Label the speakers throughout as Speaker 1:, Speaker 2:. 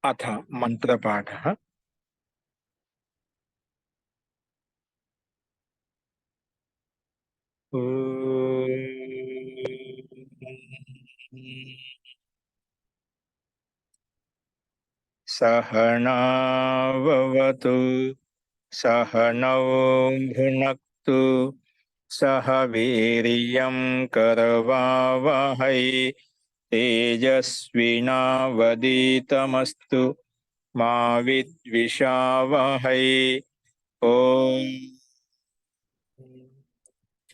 Speaker 1: अथ मंत्रपाठः। सहनाववतु सहनौ भुनक्तु सह वीर्यं करवावहै तेजस्विनावधीतमस्तु मा विद्विषावहै। ओम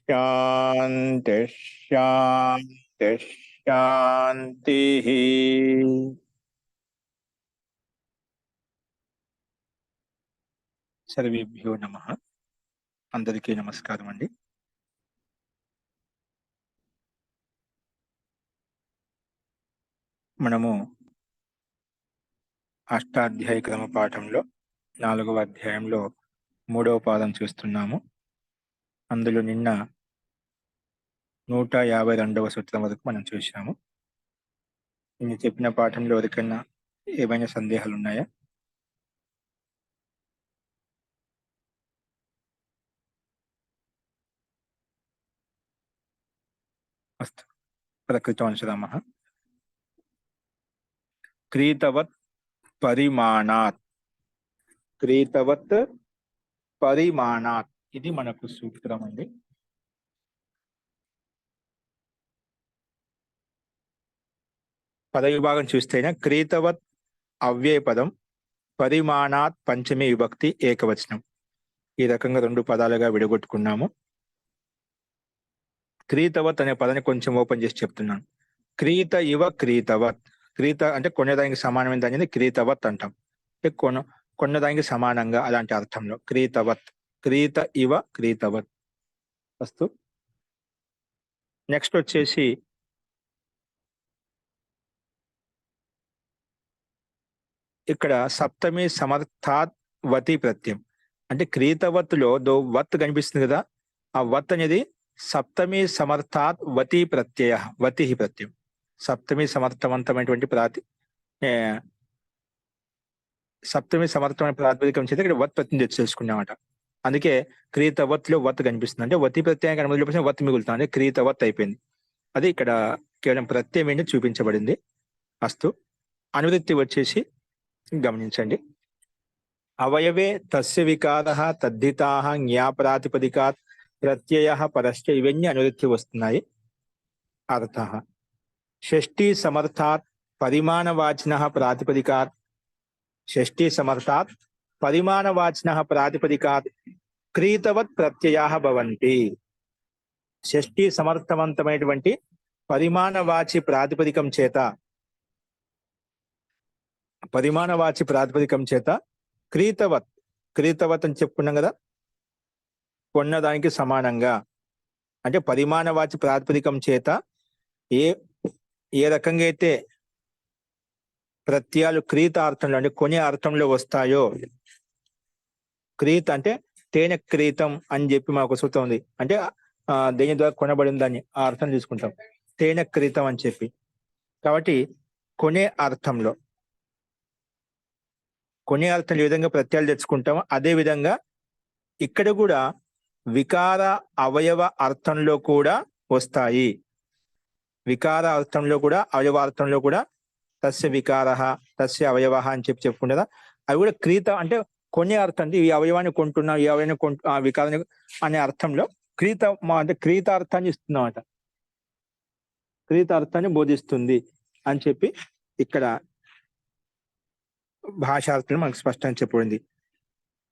Speaker 1: शांति शांति शांति। सर्वेभ्यो नमः। అందరికీ నమస్కారం అండి. మనము అష్టాధ్యాయ క్రమ పాఠంలో 4వ అధ్యాయంలో 3వ పాదం చూస్తున్నాము. అందులో నిన్న 152వ సూత్రం వరకు మనం చూసాము. నేను చెప్పిన పాఠంలో ఎవరికైనా ఏమైనా సందేహాలు ఉన్నాయా? అస్తు ప్రకృతవంశరామः. క్రీతవత్ పరిమాణాత్, క్రీతవత్ పరిమాణాత్ ఇది మనకు సూత్రం అండి. పద విభాగం చూస్తేనే క్రీతవత్ అవ్యయ పదం, పరిమాణాత్ పంచమి విభక్తి ఏకవచనం. ఈ రకంగా 2 పదాలుగా విడగొట్టుకున్నాము. క్రీతవత్ అనే పదాన్ని కొంచెం ఓపెన్ చేసి చెప్తున్నాను. క్రీత ఇవ క్రీతవత్, క్రీత అంటే కొనేదానికి సమానమైన దానిని క్రీతవత్ అంటాం. కొన్నదానికి సమానంగా అలాంటి అర్థంలో క్రీతవత్, క్రీత ఇవ క్రీతవత్. వస్తు నెక్స్ట్ వచ్చేసి ఇక్కడ సప్తమి సమర్థాత్ వతి ప్రత్యయం. అంటే క్రీతవత్తులో వత్ కనిపిస్తుంది కదా, ఆ వత్ అనేది సప్తమి సమర్థాత్ వతి ప్రత్యయ, వతి ప్రత్యయం. సప్తమి సమర్థవంతమైనటువంటి సప్తమి సమర్థమైన ప్రాతిపదికం చేత ఇక్కడ వత్ ప్రత్యయం చేసుకున్నామట. అందుకే క్రీతవత్ లో వత్ కనిపిస్తుంది. అంటే వతి ప్రత్యయం కనిపించిన వత్ మిగులుతుంది, అంటే క్రీతవత్ అయిపోయింది. అది ఇక్కడ కేవలం ప్రత్యయం ఏంటి చూపించబడింది. అస్తు అనువృత్తి వచ్చేసి గమనించండి. అవయవే తస్య వికారః తద్ధితాః జ్ఞాప్రాతిపదికాత్ ప్రత్యయః పరశ్చ, ఇవన్నీ అనువృత్తి వస్తున్నాయి. అర్థః షష్ఠీ సమర్థాత్ పరిమాణవాచినః ప్రాతిపదికాత్, షష్ఠీ సమర్థాత్ పరిమాణవాచినః ప్రాతిపదికాత్ క్రీతవత్ ప్రత్యయాః భవంతి. షష్ఠీ సమర్థవంతమైనటువంటి పరిమాణవాచి ప్రాతిపదికం చేత, పరిమాణవాచి ప్రాతిపదికం చేత క్రీతవత్, క్రీతవత్ అని చెప్పుకున్నాం కదా, కొన్నదానికి సమానంగా. అంటే పరిమాణవాచి ప్రాతిపదికం చేత ఏ రకంగా అయితే ప్రత్యయాలు క్రీత అర్థంలో అంటే కొనే అర్థంలో వస్తాయో, క్రీత అంటే తేన క్రీతం అని చెప్పి మాకు సూత్రం ఉంది. అంటే దేని ద్వారా కొనబడిన దాన్ని ఆ అర్థం తీసుకుంటాం, తేన క్రీతం అని చెప్పి. కాబట్టి కొనే అర్థంలో ఏ విధంగా ప్రత్యయాలు తెచ్చుకుంటామో అదే విధంగా ఇక్కడ కూడా వికార అవయవ అర్థంలో కూడా వస్తాయి. వికార అర్థంలో కూడా, అవయవ అర్థంలో కూడా తస్య వికారః తస్య అవయవః అని చెప్పుకుంటారా. అవి కూడా క్రీత అంటే కొనే అర్థం, అంటే ఈ అవయవాన్ని కొంటున్నాం, ఈ అవయవాన్ని వికారాన్ని అనే అర్థంలో క్రీత అంటే క్రీత అర్థాన్ని ఇస్తున్నాం అంట, క్రీత అర్థాన్ని బోధిస్తుంది అని చెప్పి ఇక్కడ భాషార్థం మనకు స్పష్టంగా చెప్పబడింది.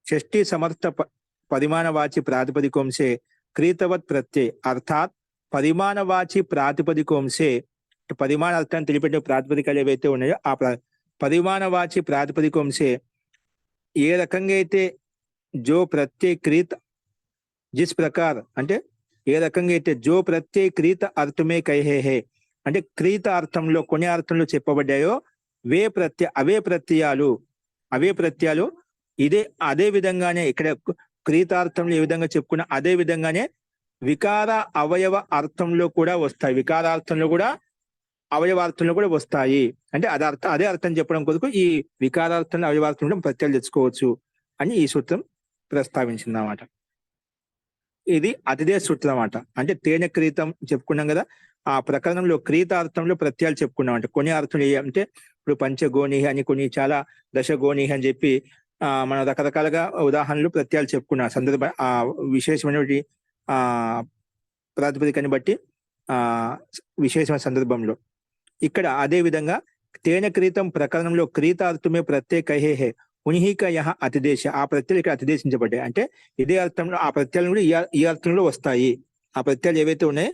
Speaker 1: షష్ఠీ సమర్థ పరిమాణవాచి ప్రాతిపదికోంసే క్రీతవత్ ప్రత్యయ అర్థాత్ పరిమాణవాచి ప్రాతిపదికోంసే, పరిమాణ అర్థాన్ని తెలిపే ప్రాతిపదికలు ఏవైతే ఉన్నాయో ఆ పరిమాణవాచి ప్రాతిపదికోంసే ఏ రకంగా అయితే జో ప్రత్యయ క్రీత జిస్ ప్రకార్, అంటే ఏ రకంగా అయితే జో ప్రత్యయ క్రీత అర్థమే కహే హే, అంటే క్రీత అర్థంలో కొనే అర్థంలో చెప్పబడ్డాయో అవే ప్రత్యయాలు అదే విధంగానే ఇక్కడ క్రీతార్థంలో ఏ విధంగా చెప్పుకున్నా అదే విధంగానే వికార అవయవ అర్థంలో కూడా వస్తాయి. వికారార్థంలో కూడా అవయవార్థంలో కూడా వస్తాయి. అంటే అదే అర్థం చెప్పడం కొరకు ఈ వికారార్థంలో అవయవార్థంలో ప్రత్యయాలు తెచ్చుకోవచ్చు అని ఈ సూత్రం ప్రస్తావించింది అన్నమాట. ఇది అతిదేశ సూత్రం అన్నమాట. అంటే తేనె క్రీతం చెప్పుకున్నాం కదా, ఆ ప్రకరణంలో క్రీతార్థంలో ప్రత్యయాలు చెప్పుకున్నాం. అంటే కొన్ని అర్థం అంటే ఇప్పుడు పంచగోణి అని, కొన్ని చాలా దశగోణి అని చెప్పి మనం రకరకాలుగా ఉదాహరణలు ప్రత్యయాలు చెప్పుకున్నాం. విశేషమైనటువంటి ఆ ప్రాతిపదికని బట్టి విశేషమైన సందర్భంలో. ఇక్కడ అదే విధంగా తేనె క్రీతం ప్రకరణంలో క్రీతార్థమే ప్రత్యేక ఉనిహిక యహ అతిదేశ, ఆ ప్రత్యయాలు ఇక్కడ అతిదేశించబడ్డాయి. అంటే ఇదే అర్థంలో ఆ ప్రత్యయాలు కూడా ఈ అర్థంలో వస్తాయి. ఆ ప్రత్యయాలు ఏవైతే ఉన్నాయో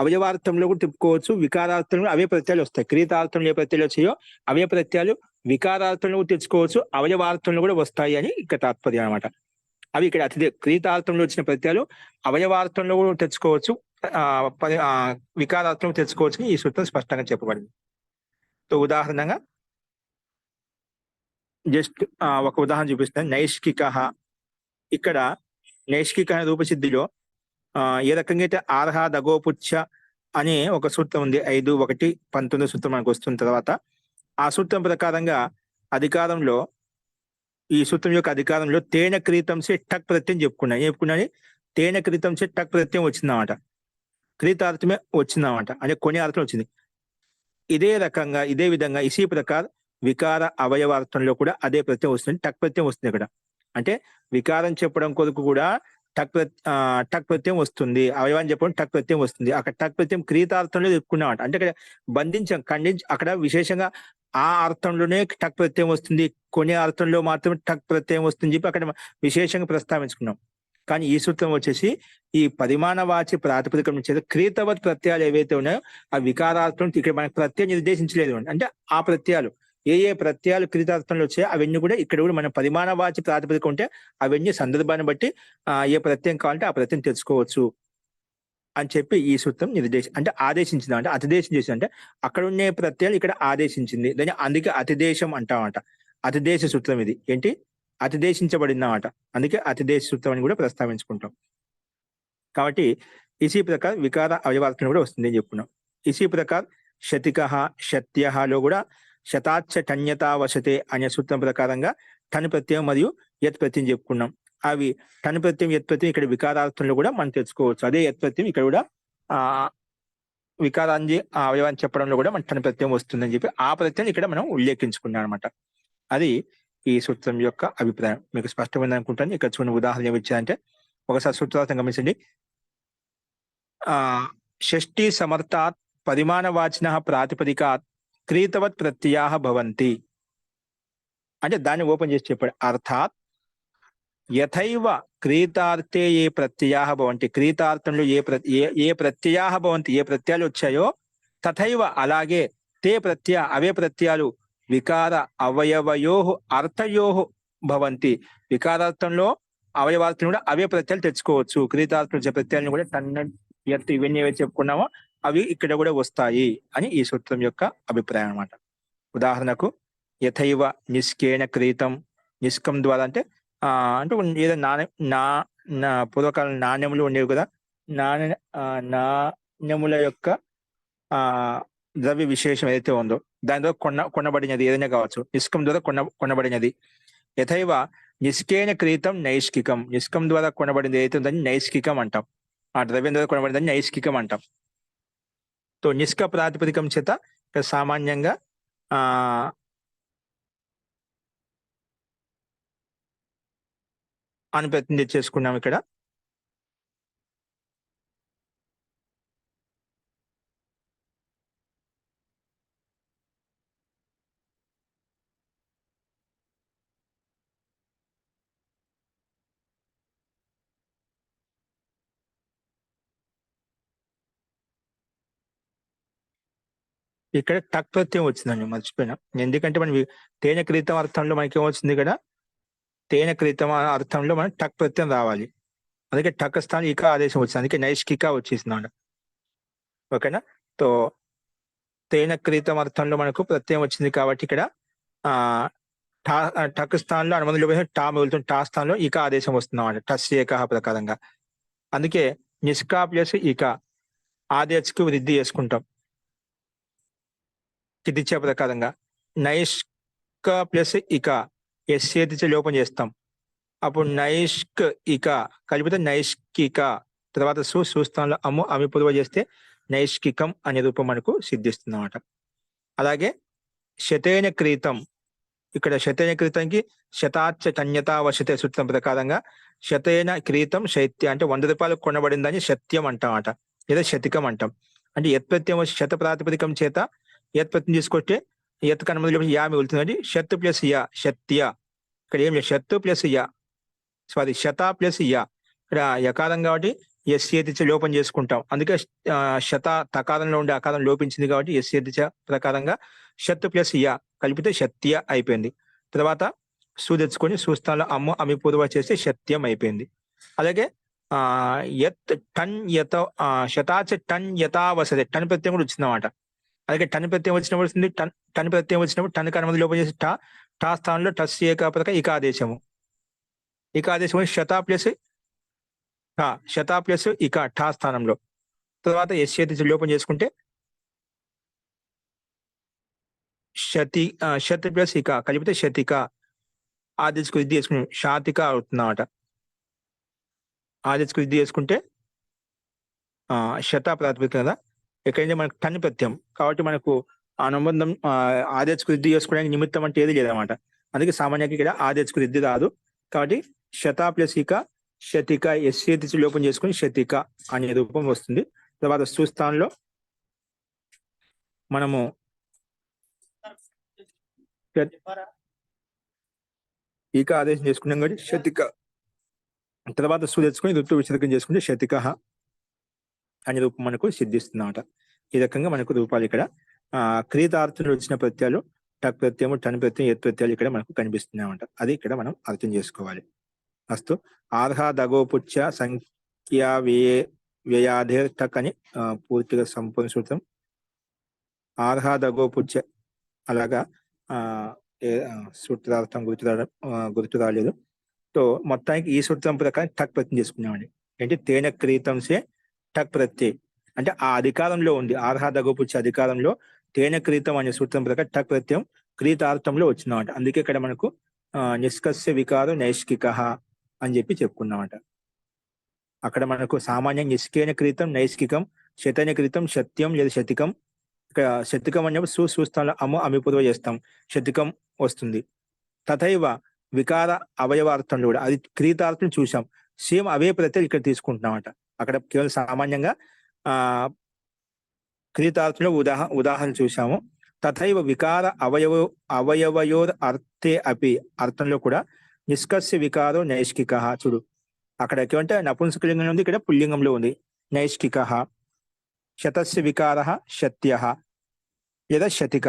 Speaker 1: అవయవార్థంలో కూడా తిప్పుకోవచ్చు, వికారార్థంలో అవే ప్రత్యయాలు వస్తాయి. క్రీతార్థంలో ఏ ప్రత్యయాలు వచ్చాయో అవే ప్రత్యయాలు వికారార్థంలో తెచ్చుకోవచ్చు, అవయవార్థంలో కూడా వస్తాయి అని ఇక్కడ తాత్పర్యం అనమాట. అవి ఇక్కడ క్రీతార్థంలో వచ్చిన ప్రత్యయాలు అవయవార్థంలో కూడా తెచ్చుకోవచ్చు, వికారార్థంలో తెచ్చుకోవచ్చు ఈ సూత్రం స్పష్టంగా చెప్పబడింది. సో ఉదాహరణగా జస్ట్ ఒక ఉదాహరణ చూపిస్తాను. నైష్కిక, ఇక్కడ నైష్కిక రూపసిద్ధిలో ఏ రకంగా అయితే ఆర్హ దగోపుచ్చ అనే ఒక సూత్రం ఉంది, 5:1-19 సూత్రం మనకు వస్తున్న తర్వాత ఆ సూత్రం ప్రకారంగా అధికారంలో, ఈ సూత్రం యొక్క అధికారంలో తేనె క్రీతం సే టక్ ప్రత్యయం చెప్పుకున్నాను. తేనె క్రీతం సే టక్ ప్రత్యయం వచ్చిందన్నమాట, క్రీతార్థమే వచ్చిందన్నమాట, అంటే కొన్ని అర్థం వచ్చింది. ఇదే రకంగా ఇదే విధంగా ఇసీ ప్రకార్ వికార అవయవార్థంలో కూడా అదే ప్రత్యయం వస్తుంది, టక్ ప్రత్యయం వస్తుంది. ఇక్కడ అంటే వికారం చెప్పడం కొరకు కూడా టక్ ప్రత్యయం వస్తుంది, అవయవాన్ని చెప్పడం టక్ ప్రత్యయం వస్తుంది. అక్కడ టక్ ప్రత్యయం క్రీతార్థంలో చెప్పుకున్నామాట, అంటే ఇక్కడ ఖండించి అక్కడ విశేషంగా ఆ అర్థంలోనే టక్ ప్రత్యయం వస్తుంది, కొన్ని అర్థంలో మాత్రం టక్ ప్రత్యయం వస్తుంది చెప్పి అక్కడ విశేషంగా ప్రస్తావించుకున్నాం. కానీ ఈ సూత్రం వచ్చేసి ఈ పరిమాణవాచి ప్రాతిపదికం నుంచి క్రీతవత్ ప్రత్యయాలు ఏవైతే ఉన్నాయో ఆ వికారార్థం ఇక్కడ మనకు ప్రత్యయం నిర్దేశించలేదు. అంటే ఆ ప్రత్యయాలు ఏ ప్రత్యయాలు క్రీతార్థంలో వచ్చాయో అవన్నీ కూడా ఇక్కడ కూడా మన పరిమాణవాచి ప్రాతిపదిక ఉంటే అవన్నీ సందర్భాన్ని బట్టి ఏ ప్రత్యయం కావాలంటే ఆ ప్రత్యయం తెలుసుకోవచ్చు అని చెప్పి ఈ సూత్రం అంటే ఆదేశించింది. అంటే అతిదేశం చేసింది, అంటే అక్కడ ఉండే ప్రత్యయాలు ఇక్కడ ఆదేశించింది. దాన్ని అందుకే అతిదేశం అంటామట. అతిదేశ సూత్రం ఇది ఏంటి, అతిదేశించబడిందన్నమాట. అందుకే అతిదేశ సూత్రం అని కూడా ప్రస్తావించుకుంటాం. కాబట్టి ఇసీ ప్రకార్ వికార అవయవార్థం కూడా వస్తుంది అని చెప్పుకున్నాం. ఇసీ ప్రకార్ శతిక శత్యలో కూడా శతాచ్చ టన్యతా వశతే అనే సూత్రం ప్రకారంగా టన్ ప్రత్యయం మరియు యత్ ప్రత్యయం చెప్పుకున్నాం. అవి టన్ ప్రత్యయం యత్ ప్రత్యయం ఇక్కడ వికారార్థంలో కూడా మనం తెలుసుకోవచ్చు. అదే యత్ ప్రత్యయం ఇక్కడ కూడా వికారాన్ని అవయవాన్ని చెప్పడంలో కూడా మన టన్ ప్రత్యయం వస్తుందని చెప్పి ఆ ప్రత్యయం ఇక్కడ మనం ఉల్లేఖించుకున్నాం అనమాట. అది ఈ సూత్రం యొక్క అభిప్రాయం. మీకు స్పష్టమైంది అనుకుంటాను. ఇక్కడ చూడండి ఉదాహరణ ఏమి ఇచ్చారంటే, ఒకసారి సూత్రార్థం గమనించండి. షష్ఠీ సమర్థాత్ పరిమాణవాచిన ప్రాతిపదికాత్ క్రీతవత్ ప్రత్యయా భవంతి. అంటే దాన్ని ఓపెన్ చేసి చెప్పాడు. అర్థాత్ యథైవ క్రీతార్థే ఏ ప్రత్యయా భవంతి, క్రీతార్థంలో ఏ ప్రత్యయా భవంతి, ఏ ప్రత్యయాలు వచ్చాయో తథైవ అలాగే తే అవే ప్రత్యయాలు వికార అవయవయో అర్థయో భవంతి, వికారార్థంలో అవయవార్థం కూడా అవే ప్రత్యయాలు తెచ్చుకోవచ్చు. క్రీతార్థం వచ్చే ప్రత్యయాలను కూడా టన్న యత్ ఇవన్నీ ఏవైతే చెప్పుకున్నామో అవి ఇక్కడ కూడా వస్తాయి అని ఈ సూత్రం యొక్క అభిప్రాయం అన్నమాట. ఉదాహరణకు యథైవ నిష్కేణ క్రీతం, నిష్కం ద్వారా అంటే ఏదో పూర్వకాలం నాణ్యములు ఉండేవి కదా, నాణ్యముల యొక్క ద్రవ్య విశేషం ఏదైతే ఉందో దాని ద్వారా కొనబడినది ఏదైనా కావచ్చు, నిష్కం ద్వారా కొనబడినది. యథైవ నిష్కేణ క్రీతం నైష్కికం, నిష్కం ద్వారా కొనబడింది ఏదైతే ఉందని నైష్కికం అంటాం, ఆ ద్రవ్యం ద్వారా కొనబడిందని నైష్కికం అంటాం. తో నిష్క ప్రాతిపదికం చేత ఇక్కడ సామాన్యంగా అనుప్రతినిధి చేసుకున్నాం. ఇక్కడ ఇక్కడ టక్ ప్రత్యయం వచ్చిందండి, మర్చిపోయినా. ఎందుకంటే మనం తేనె క్రీతం అర్థంలో మనకి ఏమొచ్చింది, ఇక్కడ తేనె క్రీతం అర్థంలో మనం టక్ ప్రత్యయం రావాలి. అందుకే టక్ స్థానం ఇక ఆదేశం వచ్చింది, అందుకే నైష్కిక వచ్చేసింది. ఓకేనా. తో తేనె క్రీతం అర్థంలో మనకు ప్రత్యయం వచ్చింది కాబట్టి ఇక్కడ టక్ స్థానంలో అనుమతి టా మిగులుతుంది, టా స్థానంలో ఇక ఆదేశం వస్తుంది అన్నమాట, టస్ ఏక ప్రకారంగా. అందుకే నిష్కా ప్లస్ ఇక ఆదేశకు వృద్ధి చేసుకుంటాం. కిటిచ ప్రకారంగా నైష్క ప్లస్ ఇక ఎస్ఏతిచ లోపం చేస్తాం. అప్పుడు నైష్క్ ఇక కలిపితే నైష్కిక, తర్వాత సుస్థానంలో అమ్ము అమి పూర్వ చేస్తే నైష్కికం అనే రూపం మనకు సిద్ధిస్తుంది అన్నమాట. అలాగే శతేన క్రీతం, ఇక్కడ శతేన క్రీతంకి శతాచ కన్యతావశతే సూత్రం ప్రకారంగా శతేన క్రీతం శైత్య అంటే 100 రూపాయలకు కొనబడిందని సత్యం అంటామట, లేదా శతికం అంటాం. అంటే యత్ప్రత్యయం శత ప్రాతిపదికం చేత యత్ప్రత్యం తీసుకొస్తే యత్ కనుమతి యా మిగులుతుంది. షత్ ప్లస్ యా శత్య, ఇక్కడ ఏం లేదు, షత్తు ప్లస్ యా సారీ శత ప్లస్ యా, ఇక్కడ యకారం కాబట్టి ఎస్ఏతిచ లోపం చేసుకుంటాం. అందుకే శత తకారంలో ఉండే అకారం లోపించింది కాబట్టి ఎస్ఏతిచ ప్రకారంగా షత్ ప్లస్ యా కలిపితే శత్య అయిపోయింది. తర్వాత సు తెచ్చుకొని సుస్థానంలో అమ్ము అమి పూర్వ చేస్తే శత్యం అయిపోయింది. అలాగే యత్ టన్ యత శతాచ టన్ యథావసతే టన్ ప్రత్యయం కూడా వచ్చిందన్నమాట. అలాగే టన్ ప్రత్యయం వచ్చినప్పుడు వస్తుంది, టన్ ప్రత్యయం వచ్చినప్పుడు టన్ కనుమతి లోపం చేసి టా స్థానంలో టస్ ఏకాపదక ఇకాదేశము, ఇకాదేశము శత ప్లస్ శత ప్లస్ ఇక ఠా స్థానంలో. తర్వాత ఎస్ఏతి లోపం చేసుకుంటే శత్ ప్లస్ ఇక కలిపితే శతిక, ఆదేశకు విద్య చేసుకుని శాతిక అవుతుందన్నమాట. ఆదేశకు విద్య చేసుకుంటే శత ప్రాతిపదిక కదా, ఎక్కడైతే మనకు టన్ ప్రత్యయం కాబట్టి మనకు అనుబంధం ఆదేశకు విద్య చేసుకోవడానికి నిమిత్తం అంటే ఏది లేదన్నమాట. అందుకే సామాన్యంగా ఇక్కడ ఆదేశకు విద్య రాదు కాబట్టి శత ప్లస్ ఇక శతిక ఎస్ఏతి లోపం చేసుకుని శతిక అనే రూపం వస్తుంది. తర్వాత సుస్థానంలో మనము ఇక ఆదేశం చేసుకున్నాం కాబట్టి శతిక, తర్వాత సు తెచ్చుకొని ఋతు విసర్గం చేసుకుంటే శతిక అనే రూపం మనకు సిద్ధిస్తుందన్నమాట. ఈ రకంగా మనకు రూపాలు ఇక్కడ క్రీతార్థంలో వచ్చిన ప్రత్యయాలు టక్ ప్రత్యయము, టన్ ప్రత్యయం, ఎత్ ప్రత్యయాలు ఇక్కడ మనకు కనిపిస్తున్నాయి అన్నమాట. అది ఇక్కడ మనం అర్థం చేసుకోవాలి. అస్తు ఆర్హ దగోపుచ్చ సంఖ్యా వ్యయాధేర్ టక్ అని పూర్తిగా సంపూర్ణ సూత్రం. ఆర్హ దగోపుచ్చ అలాగా సూత్రార్థం గుర్తు రాలేదు. సో మొత్తానికి ఈ సూత్రం ప్రకారం టక్ ప్రత్యయం చేసుకున్నామండి. ఏంటి తేన క్రీతంసే టక్ ప్రత్యయ్ అంటే ఆ అధికారంలో ఉంది. ఆర్హ దగోపుచ్చ అధికారంలో తేన క్రీతం అనే సూత్రం ప్రకారం టక్ ప్రత్యయం క్రీతార్థంలో వచ్చిందన్నమాట. అందుకే ఇక్కడ మనకు నిష్కస్య వికారం నైష్కిక అని చెప్పి చెప్పుకున్నామట. అక్కడ మనకు సామాన్యంగా నిష్కేన క్రీతం నైష్కికం, శతైన క్రీతం సత్యం లేదా శతికం. ఇక్కడ శతికం అన్నప్పుడు సుస్థానంలో అమ్ము అమి పూర్వ చేస్తాం, శతికం వస్తుంది. తథైవ వికార అవయవార్థంలో కూడా అది క్రీతార్థం చూసాం, సేమ్ అవే ప్రత్యయాలు ఇక్కడ తీసుకుంటున్నామట. అక్కడ కేవలం సామాన్యంగా క్రీతార్థంలో ఉదాహరణ చూసాము. తథైవ వికార అవయవయోర్ అర్థే అపి అర్థంలో కూడా నిష్కస్య వికారో నైష్కిక. చూడు అక్కడ ఏమంటే నపుంసకలింగంలో ఉంది, ఇక్కడ పుల్లింగంలో ఉంది. నైష్కిక శతస్య వికార శత్య లేదా శతిక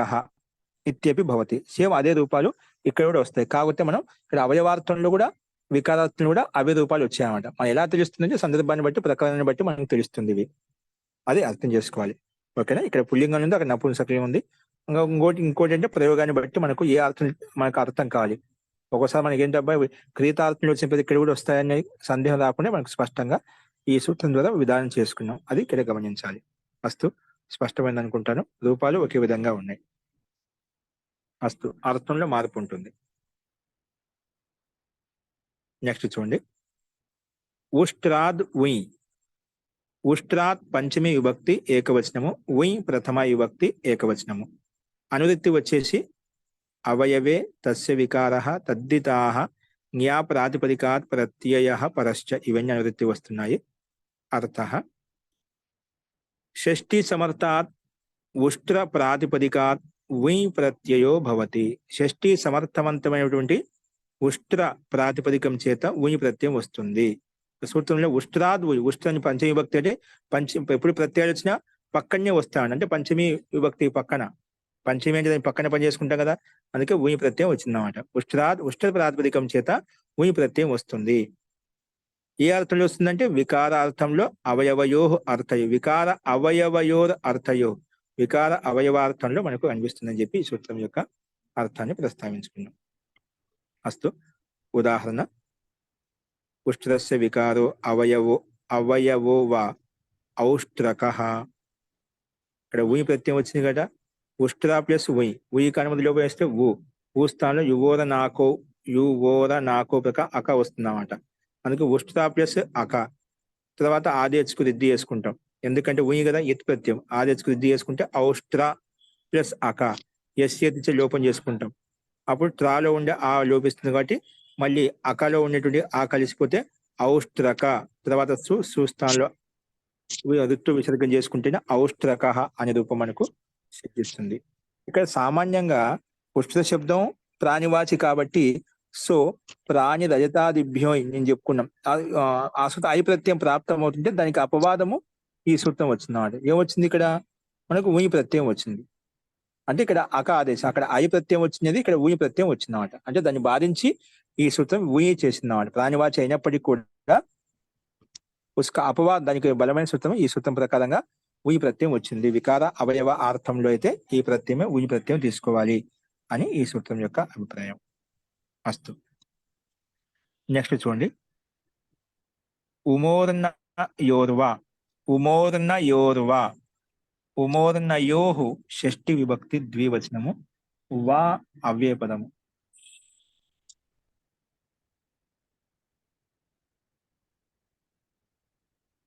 Speaker 1: ఇత్యపి భవతి. సేమ్ అదే రూపాలు ఇక్కడ కూడా వస్తాయి. కాకపోతే మనం ఇక్కడ అవయవార్థంలో కూడా వికారార్థంలో కూడా అవే రూపాలు వచ్చాయన్నమాట. మనం ఎలా తెలుస్తుందంటే సందర్భాన్ని బట్టి ప్రకారాన్ని బట్టి మనకు తెలుస్తుంది ఇవి. అది అర్థం చేసుకోవాలి. ఓకేనా. ఇక్కడ పుల్లింగం ఉంది, అక్కడ నపుంసకలింగం ఉంది. ఇంకోటి అంటే ప్రయోగాన్ని బట్టి మనకు ఏ అర్థం మనకు అర్థం కావాలి. ఒక్కోసారి మనకి ఏంటి అబ్బాయి క్రీతార్థంలో వచ్చిన ప్రతి ఇక్కడ కూడా వస్తాయనే సందేహం రాకుండా మనకు స్పష్టంగా ఈ సూత్రం ద్వారా విధానం చేసుకున్నాం. అది ఇక్కడ గమనించాలి. అస్తు స్పష్టమైంది అనుకుంటాను. రూపాలు ఒకే విధంగా ఉన్నాయి. అస్తు అర్థంలో మార్పు ఉంటుంది. నెక్స్ట్ చూడండి. ఉష్ట్రాద్ ఉయ్. ఉష్ట్రాత్ పంచమి విభక్తి ఏకవచనము, ఉయ్ ప్రథమ విభక్తి ఏకవచనము. అనువృత్తి వచ్చేసి అవయవే తస్య వికారః తద్దితాః జ్ఞా ప్రాతిపదికాత్ ప్రత్యయః పరశ్చ ఇవన్నీ అనువృత్తి వస్తున్నాయి. అర్థః షష్ఠి సమర్థాత్ ఉష్ట్ర ప్రాతిపదికాత్ ఉయ్ ప్రత్యయో భవతి. షష్ఠి సమర్థవంతమైనటువంటి ఉష్ట్ర ప్రాతిపదికం చేత ఉయ్ ప్రత్యయం వస్తుంది. సూత్రంలో ఉష్ట్రాద్ ఉయ్, ఉష్ట్ర అని పంచమి విభక్తి అంటే ఎప్పుడు ప్రత్యయాలు వచ్చినా పక్కనే వస్తాడు. అంటే పంచమి విభక్తి పక్కన, పంచమి అంటే దాని పక్కన పని చేసుకుంటాం కదా, అందుకే ఉయ్ ప్రత్యయం వచ్చిందన్నమాట. ఉష్ట్ర ప్రాతిపదికం చేత ఉయ్ ప్రత్యయం వస్తుంది. ఏ అర్థంలో వస్తుందంటే వికార అర్థంలో అవయవయో అర్థయో, వికార అవయవయోర్ అర్థయో, వికార అవయవార్థంలో మనకు అనిపిస్తుందని చెప్పి ఈ సూత్రం యొక్క అర్థాన్ని ప్రస్తావించుకున్నాం. అస్తు ఉదాహరణ ఉష్ట్రస్య వికారో అవయవో వా ఔష్ట్రకః. ఇక్కడ ఉయ్ ప్రత్యయం వచ్చింది కదా, ఉష్ట్రా ప్లస్ ఉయ్, ఉయ్ కనుమతి లోపం వేస్తే ఊ స్థానంలో యువోర నాకో ప్రక అక వస్తుంది అన్నమాట. అందుకే ఉష్ట్రా ప్లస్ అక. తర్వాత ఆదేచ్కు రిద్ది వేసుకుంటాం, ఎందుకంటే ఉయ్ కదా ఎత్ ప్రత్యయం, ఆదేచ్కు రిద్ది వేసుకుంటే ఔష్ట్రా ప్లస్ అక, ఎస్ చేతించే లోపం చేసుకుంటాం. అప్పుడు త్రాలో ఉండే ఆ లోపిస్తుంది కాబట్టి మళ్ళీ అకలో ఉండేటువంటి ఆ కలిసిపోతే ఔష్ట్రక. తర్వాత సుస్థానంలో ఋతు విసర్గం చేసుకుంటేనే ఔష్ట్రక అనే రూపం మనకు సిద్ధిస్తుంది. ఇక్కడ సామాన్యంగా ఉష్ట్ర శబ్దం ప్రాణివాచి కాబట్టి సో ప్రాణి రజతాదిభ్యో నేను చెప్పుకున్నాం. ఆ సూత్రం ఐ ప్రత్యయం ప్రాప్తం అవుతుంటే దానికి అపవాదము ఈ సూత్రం వచ్చింది అన్నమాట. ఏమొచ్చింది ఇక్కడ మనకు ఉయి ప్రత్యయం వచ్చింది. అంటే ఇక్కడ అక ఆదేశం, అక్కడ ఐ ప్రత్యయం వచ్చినది, ఇక్కడ ఉయి ప్రత్యయం వచ్చింది అన్నమాట. అంటే దాన్ని బాధించి ఈ సూత్రం ఉయి చేసింది అన్నమాట. ప్రాణివాచి అయినప్పటికీ కూడా ఉస్క అపవాద, దానికి బలమైన సూత్రం ఈ సూత్రం ప్రకారంగా ఉయి ప్రత్యయం వచ్చింది. వికార అవయవ అర్థంలో అయితే ఈ ప్రత్యయమే ఉయి ప్రత్యయం తీసుకోవాలి అని ఈ సూత్రం యొక్క అభిప్రాయం. అస్తు. నెక్స్ట్ చూడండి, ఉమోర్న యోర్వా, ఉమోర్న యోర్వా, ఉమోర్నయోహు షష్ఠి విభక్తి ద్వివచనము, వా అవ్యయ పదము.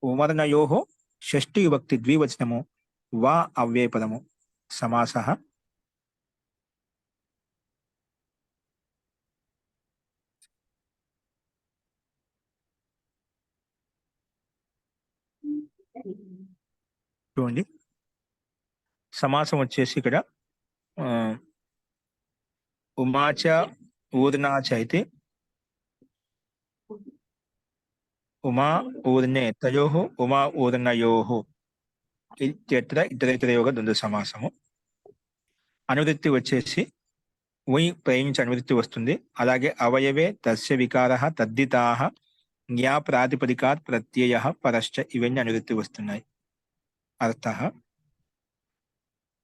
Speaker 1: ఉమర్నయోహు షష్ఠి విభక్తి ద్వివచనము, వా అవ్యయ పదము. సమాసః చూడండి, సమాసం వచ్చేసి ఇక్కడ ఉమాచ ఊర్నాచ అయితే ఉమా ఊర్నే తయోః ఉమా ఊర్నయోః ఇత్యత్ర ఇతరేతరయోగ ద్వంద్వ సమాసము. అనువృత్తి వచ్చేసి ఉయ్ ప్రయోగించి అనువృత్తి వస్తుంది. అలాగే అవయవే తస్య వికారః తద్దితాః జ్ఞా ప్రాతిపదికాత్ ప్రత్యయః పరశ్చ ఇవన్నీ అనువృత్తి వస్తున్నాయి. అర్థః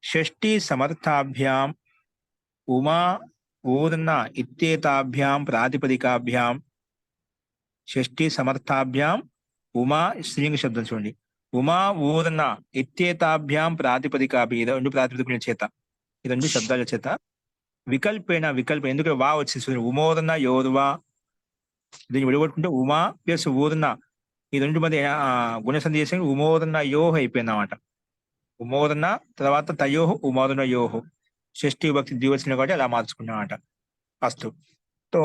Speaker 1: షష్ఠీ సమర్థాభ్యాం ఉమా ఊర్న ఇత్యేతాభ్యాం ప్రాతిపదికాభ్యాం, షష్ఠీ సమర్థాభ్యాం ఉమా, స్త్రీలింగ శబ్దం చూడండి, ఉమా ఊర్న ఇత్యేతాభ్యాం ప్రాతిపదికాభి, ఈ రెండు ప్రాతిపదికల చేత, ఈ రెండు శబ్దాల చేత వికల్పేణ, ఎందుకంటే వా వచ్చేసి ఉమోర్న యోర్వా, దీన్ని విడగొట్టుకుంటే ఉమా ప్లస్ ఊర్న, ఈ రెండు మధ్య గుణసంధి చేసి ఉమోర్న యోహ్ అయిపోయింది అన్నమాట. ఉమోర్న తర్వాత తయోహ్ ఉమోర్న యోహ్, షష్ఠి విభక్తి ద్వివచనం కాబట్టి అలా మార్చుకున్నామాట. అస్తు. తో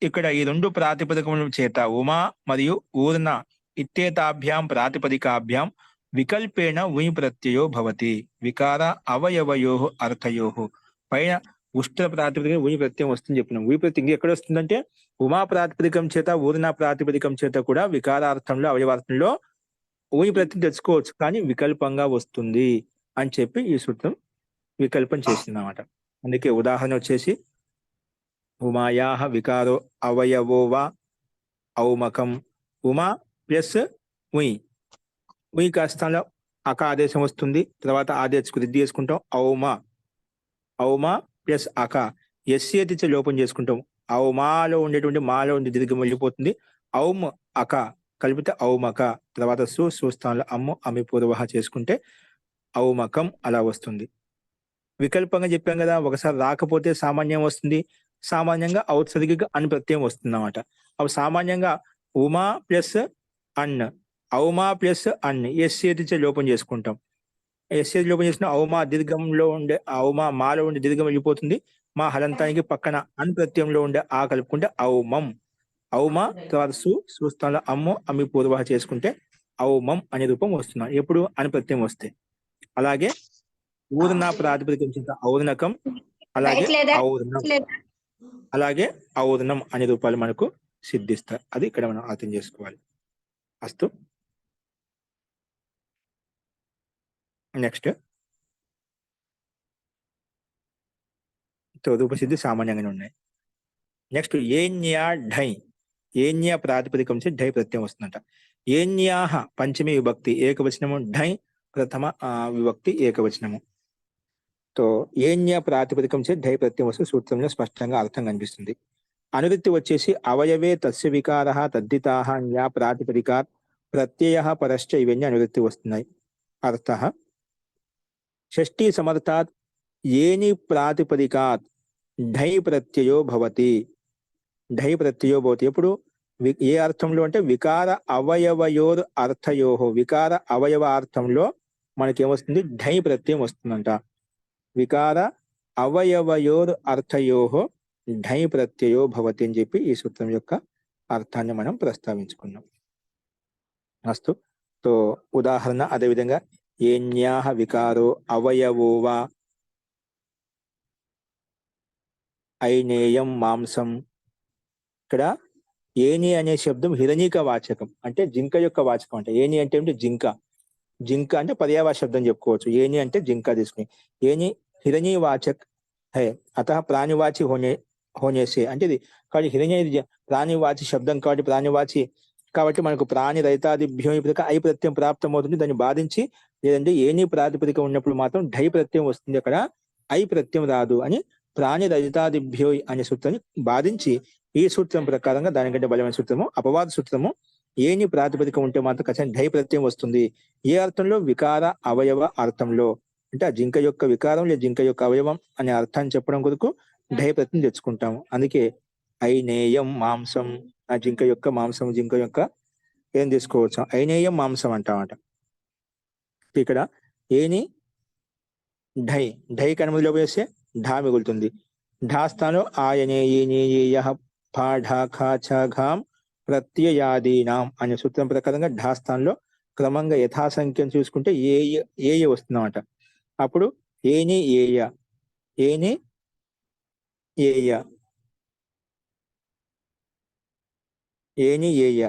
Speaker 1: ఇక్కడ ఈ రెండు ప్రాతిపదికముల చేత ఉమా మరియు ఊర్న ఇత్యేతాభ్యాం ప్రాతిపదికాభ్యాం వికల్పేణ ఉయ్ ప్రత్యయో భవతి వికార అవయవయోః అర్థయోః. పైన ఉష్ట్ర ప్రాతిపదిక ఉయ్ ప్రత్యయం వస్తుంది చెప్పినాం. ఉయ్ ప్రత్యయం ఎక్కడ వస్తుందంటే ఉమా ప్రాతిపదికం చేత ఊర్న ప్రాతిపదికం చేత కూడా వికారార్థంలో అవయవార్థంలో ఉయ్ ప్రత్యయం తెచ్చుకోవచ్చు, కానీ వికల్పంగా వస్తుంది అని చెప్పి ఈ సూత్రం వికల్పం చేసింది అన్నమాట. అందుకే ఉదాహరణ వచ్చేసి ఉమాయాః వికారో అవయవో వా ఔమకం, ఉమా ప్లస్ ఉయ్, ఉయ్ కాస్తంలో అక ఆదేశం వస్తుంది. తర్వాత ఆదేశకు రిద్ది చేసుకుంటాం, ఔమా ప్లస్ అక, ఎస్సేతిచ్చే లోపం చేసుకుంటాం. ఔమాలో ఉండేటువంటి మాలో ఉండే దీర్ఘం వెళ్ళిపోతుంది. ఔమ్ అక కలిపితే ఔమక, తర్వాత సుస్థానంలో అమ్ము అమి పూర్వహ చేసుకుంటే ఔమకం అలా వస్తుంది. వికల్పంగా చెప్పాం కదా, ఒకసారి రాకపోతే సామాన్యం వస్తుంది, సామాన్యంగా ఔత్సర్గిక అన్ ప్రత్యయం వస్తుంది అన్నమాట. అప్పుడు సామాన్యంగా ఉమా ప్లస్ అన్, ఔమా ప్లస్ అన్, ఎస్సేతిచ్చే లోపం చేసుకుంటాం. ఎస్సేతి లోపం చేసిన ఔమా దీర్ఘంలో ఉండే ఔమా మాలో ఉండే దీర్ఘం వెళ్ళిపోతుంది. మా హలంతానికి పక్కన అన్ ప్రత్యయంలో ఉండే ఆ కలుపుకుంటే ఔమం, ఔమా తర్వాత సుస్థానంలో అమ్ము అమి పూర్వహ చేసుకుంటే ఔమం అనే రూపం వస్తున్నాం ఎప్పుడు అన్ ప్రత్యయం వస్తే. అలాగే ఊర్న ప్రాతిపదిక ఔర్నకం, అలాగే ఔర్ణం, అలాగే ఔర్ణం అనే రూపాలు మనకు సిద్ధిస్తాయి. అది ఇక్కడ మనం అర్థం చేసుకోవాలి. అస్తు. నెక్స్ట్ రూపసిద్ధి సామాన్యంగానే ఉన్నాయి. నెక్స్ట్ ఏన్యా ఢై, ఏన్యా ప్రాతిపదికం నుంచి ఢై ప్రత్యయం వస్తుందంట. ఏన్యాహ పంచమి విభక్తి ఏకవచనము, ఢై ప్రథమ విభక్తి ఏకవచనము. తో ఏన్యా ప్రాతిపదికం నుంచి ఢై ప్రత్యయం వస్తే సూత్రంలో స్పష్టంగా అర్థం కనిపిస్తుంది. అనువృత్తి వచ్చేసి అవయవే తస్య వికారః తద్దితాః న్యా ప్రాతిపదికాత్ ప్రత్యయః పరశ్చ ఇవన్నీ అనువృత్తి వస్తున్నాయి. అర్థః షష్ఠీ సమర్థాత్ ఏని ప్రాతిపదికాత్ ఢై ప్రత్యయో భవతి. ఢై ప్రత్యయో భవతి ఎప్పుడు ఏ అర్థంలో అంటే వికార అవయవయోర్ అర్థయోహో, వికార అవయవ అర్థంలో మనకేమొస్తుంది ఢై ప్రత్యయం వస్తుందంట. వికార అవయవయోర్ అర్థయోహో ఢై ప్రత్యయో భవతి అని చెప్పి ఈ సూత్రం యొక్క అర్థాన్ని మనం ప్రస్తావించుకున్నాం. అస్తు. తో ఉదాహరణ అదేవిధంగా ఏన్యాహ వికారో అవయవో వా ఐనేయం మాంసం. ఇక్కడ ఏని అనే శబ్దం హిరణీక వాచకం, అంటే జింక యొక్క వాచకం. అంటే ఏని అంటే ఏమిటి? జింక. జింక అంటే పర్యావా శబ్దం చెప్పుకోవచ్చు. ఏని అంటే జింక తీసుకుని. ఏని హిరణీ వాచక్ హే అత ప్రాణివాచి హోనేసే అంటే ఇది. కాబట్టి హిరణ్య ప్రాణివాచి శబ్దం కాబట్టి ప్రాణివాచి కాబట్టి మనకు ప్రాణి రహితాదిభ్యం ఇప్పుడు ఐ ప్రత్యయం ప్రాప్తం అవుతుంది. దాన్ని బాధించి లేదంటే ఏని ప్రాతిపదిక ఉన్నప్పుడు మాత్రం ఢై ప్రత్యయం వస్తుంది, అక్కడ ఐ ప్రత్యయం రాదు అని ప్రాణి రహితాదిభ్యో అనే సూత్రాన్ని బాధించి ఈ సూత్రం ప్రకారంగా దానికంటే బలమైన సూత్రము అపవాద సూత్రము ఏని ప్రాతిపదిక ఉంటే మాత్రం ఖచ్చితంగా ఢై ప్రత్యయం వస్తుంది. ఏ అర్థంలో? వికార అవయవ అర్థంలో. అంటే ఆ జింక యొక్క వికారం లేదా జింక యొక్క అవయవం అనే అర్థాన్ని చెప్పడం కొరకు ఢై ప్రత్యయం తెచ్చుకుంటాము. అందుకే ఐనేయం మాంసం, ఆ జింక యొక్క మాంసం, జింక యొక్క ఏం తీసుకోవచ్చు? ఐనేయం మాంసం అంటామట. ఇక్కడ ఏని ఢై, ఢై కనుమతిలో వేస్తే ఢా మిగులుతుంది. ఢా స్థానంలో ఆయనేయ పాఢాఖాఛాఘాం ప్రత్యయాదీనాం అనే సూత్రం ప్రకారంగా ఢా స్థానంలో క్రమంగా యథాసంఖ్యను చూసుకుంటే ఏ వస్తుందన్నమాట. అప్పుడు ఏని ఏయ, ఏని ఏయ, ఏని ఏయ.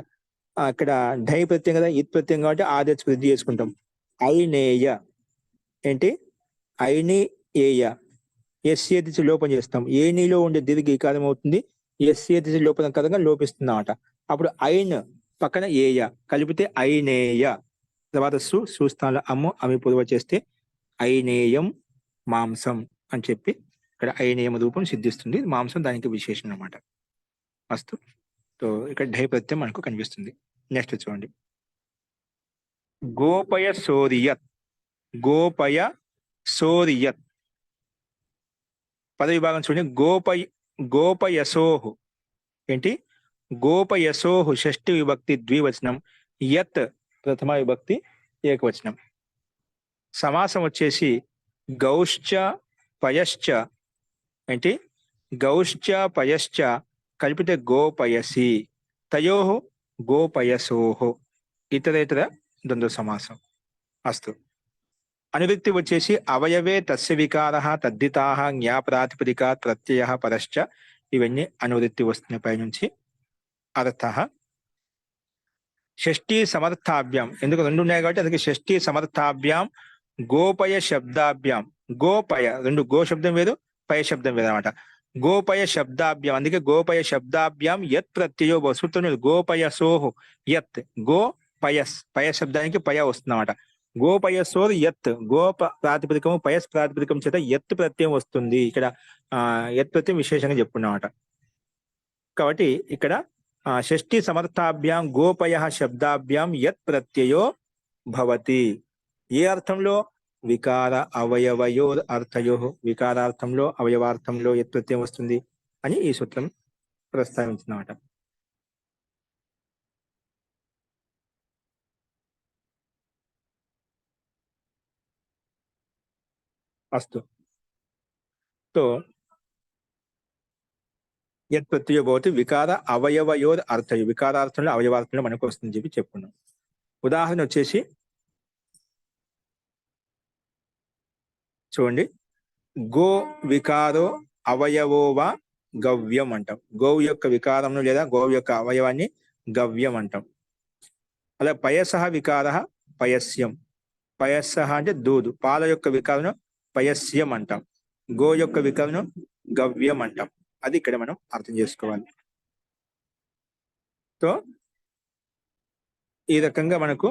Speaker 1: అక్కడ ఢై ప్రత్యయం కదా, ఇత్ ప్రత్యయం కాబట్టి ఆదేశ వృద్ధి చేసుకుంటాం. ఐనేయ ఏంటి? ఐని ఏయ. ఎస్ఏ దిశ లోపం చేస్తాం. ఏనిలో ఉండే దీర్ఘ ఈకారం అవుతుంది, ఎస్ఏ దిశ లోపం కదంగా లోపిస్తుంది అన్నమాట. అప్పుడు ఐన్ పక్కన ఏయ కలిపితే ఐనేయ. తర్వాత సుస్థానంలో అమ్ము అమి పూర్వ చేస్తే ఐనేయం మాంసం అని చెప్పి ఇక్కడ ఐనేయం రూపం సిద్ధిస్తుంది. మాంసం దానికి విశేషణం అన్నమాట. అస్తు. సో ఇక్కడ ఢై ప్రత్యయం మనకు కనిపిస్తుంది. నెక్స్ట్ చూడండి, గోపయ సోరియత్. గోపయ సోరియత్ పద విభాగం చూడండి. గోపయసోహు ఏంటి? గోపయసోహు షష్ఠి విభక్తి ద్వివచనం, యత్ ప్రథమ విభక్తి ఏకవచనం. సమాసం వచ్చేసి గౌశ్చ పయశ్చ ఏంటి? గౌశ్చ పయశ్చ కలిపితే గోపయసి, తయోహు గోపయసోహు. ఇతరేతర ద్వంద్వ సమాసం. అస్తు. అనువృత్తి వచ్చేసి అవయవే తస్య వికార తద్దితా జ్ఞా ప్రాతిపదిక ప్రత్యయ పరశ్చ. ఇవన్నీ అనువృత్తి వస్తున్నాయి పైనుంచి. అర్థ షష్ఠీ సమర్థాభ్యాం, ఎందుకు రెండు ఉన్నాయి కాబట్టి అందుకే షష్ఠీ సమర్థాభ్యాం గోపయ శబ్దాభ్యాం. గోపయ రెండు, గో శబ్దం వేరు, పయ శబ్దం వేరు అనమాట. గోపయ శబ్దాభ్యాం, అందుకే గోపయ శబ్దాభ్యాం యత్ ప్రత్యయో సూత్రం గోపయసోహు యత్. గో పయస్, పయ శబ్దానికి పయ వస్తుంది అనమాట. గోపయసోర్ యత్, గోప ప్రాతిపదికము పయస్ ప్రాతిపదికం చేత యత్ ప్రత్యయం వస్తుంది. ఇక్కడ యత్ ప్రత్యయం విశేషంగా చెప్పుకున్నమాట. కాబట్టి ఇక్కడ షష్ఠి సమర్థాభ్యాం గోపయ శబ్దాభ్యాం యత్ ప్రత్యయో భవతి. ఏ అర్థంలో? వికార అవయవయో అర్థయో, వికారార్థంలో అవయవార్థంలో యత్ ప్రత్యయం వస్తుంది అని ఈ సూత్రం ప్రస్తావించినమాట. అస్తు. తో యత్ ప్రత్యయో భవతి వికార అవయవయో అర్థయో, వికారార్థంలో అవయవార్థంలో మనకు వస్తుందని చెప్పి చెప్పుకున్నాం. ఉదాహరణ వచ్చేసి చూడండి, గో వికారో అవయవోవా గవ్యం అంటాం. గోవు యొక్క వికారంను లేదా గోవు యొక్క అవయవాన్ని గవ్యం అంటాం. అలా పయసహ వికార పయస్యం. పయస్సహ అంటే దూదు, పాల యొక్క వికారం పయస్యం అంటాం. గో యొక్క వికారం గవ్యం అంటాం. అది ఇక్కడ మనం అర్థం చేసుకోవాలి. సో ఈ రకంగా మనకు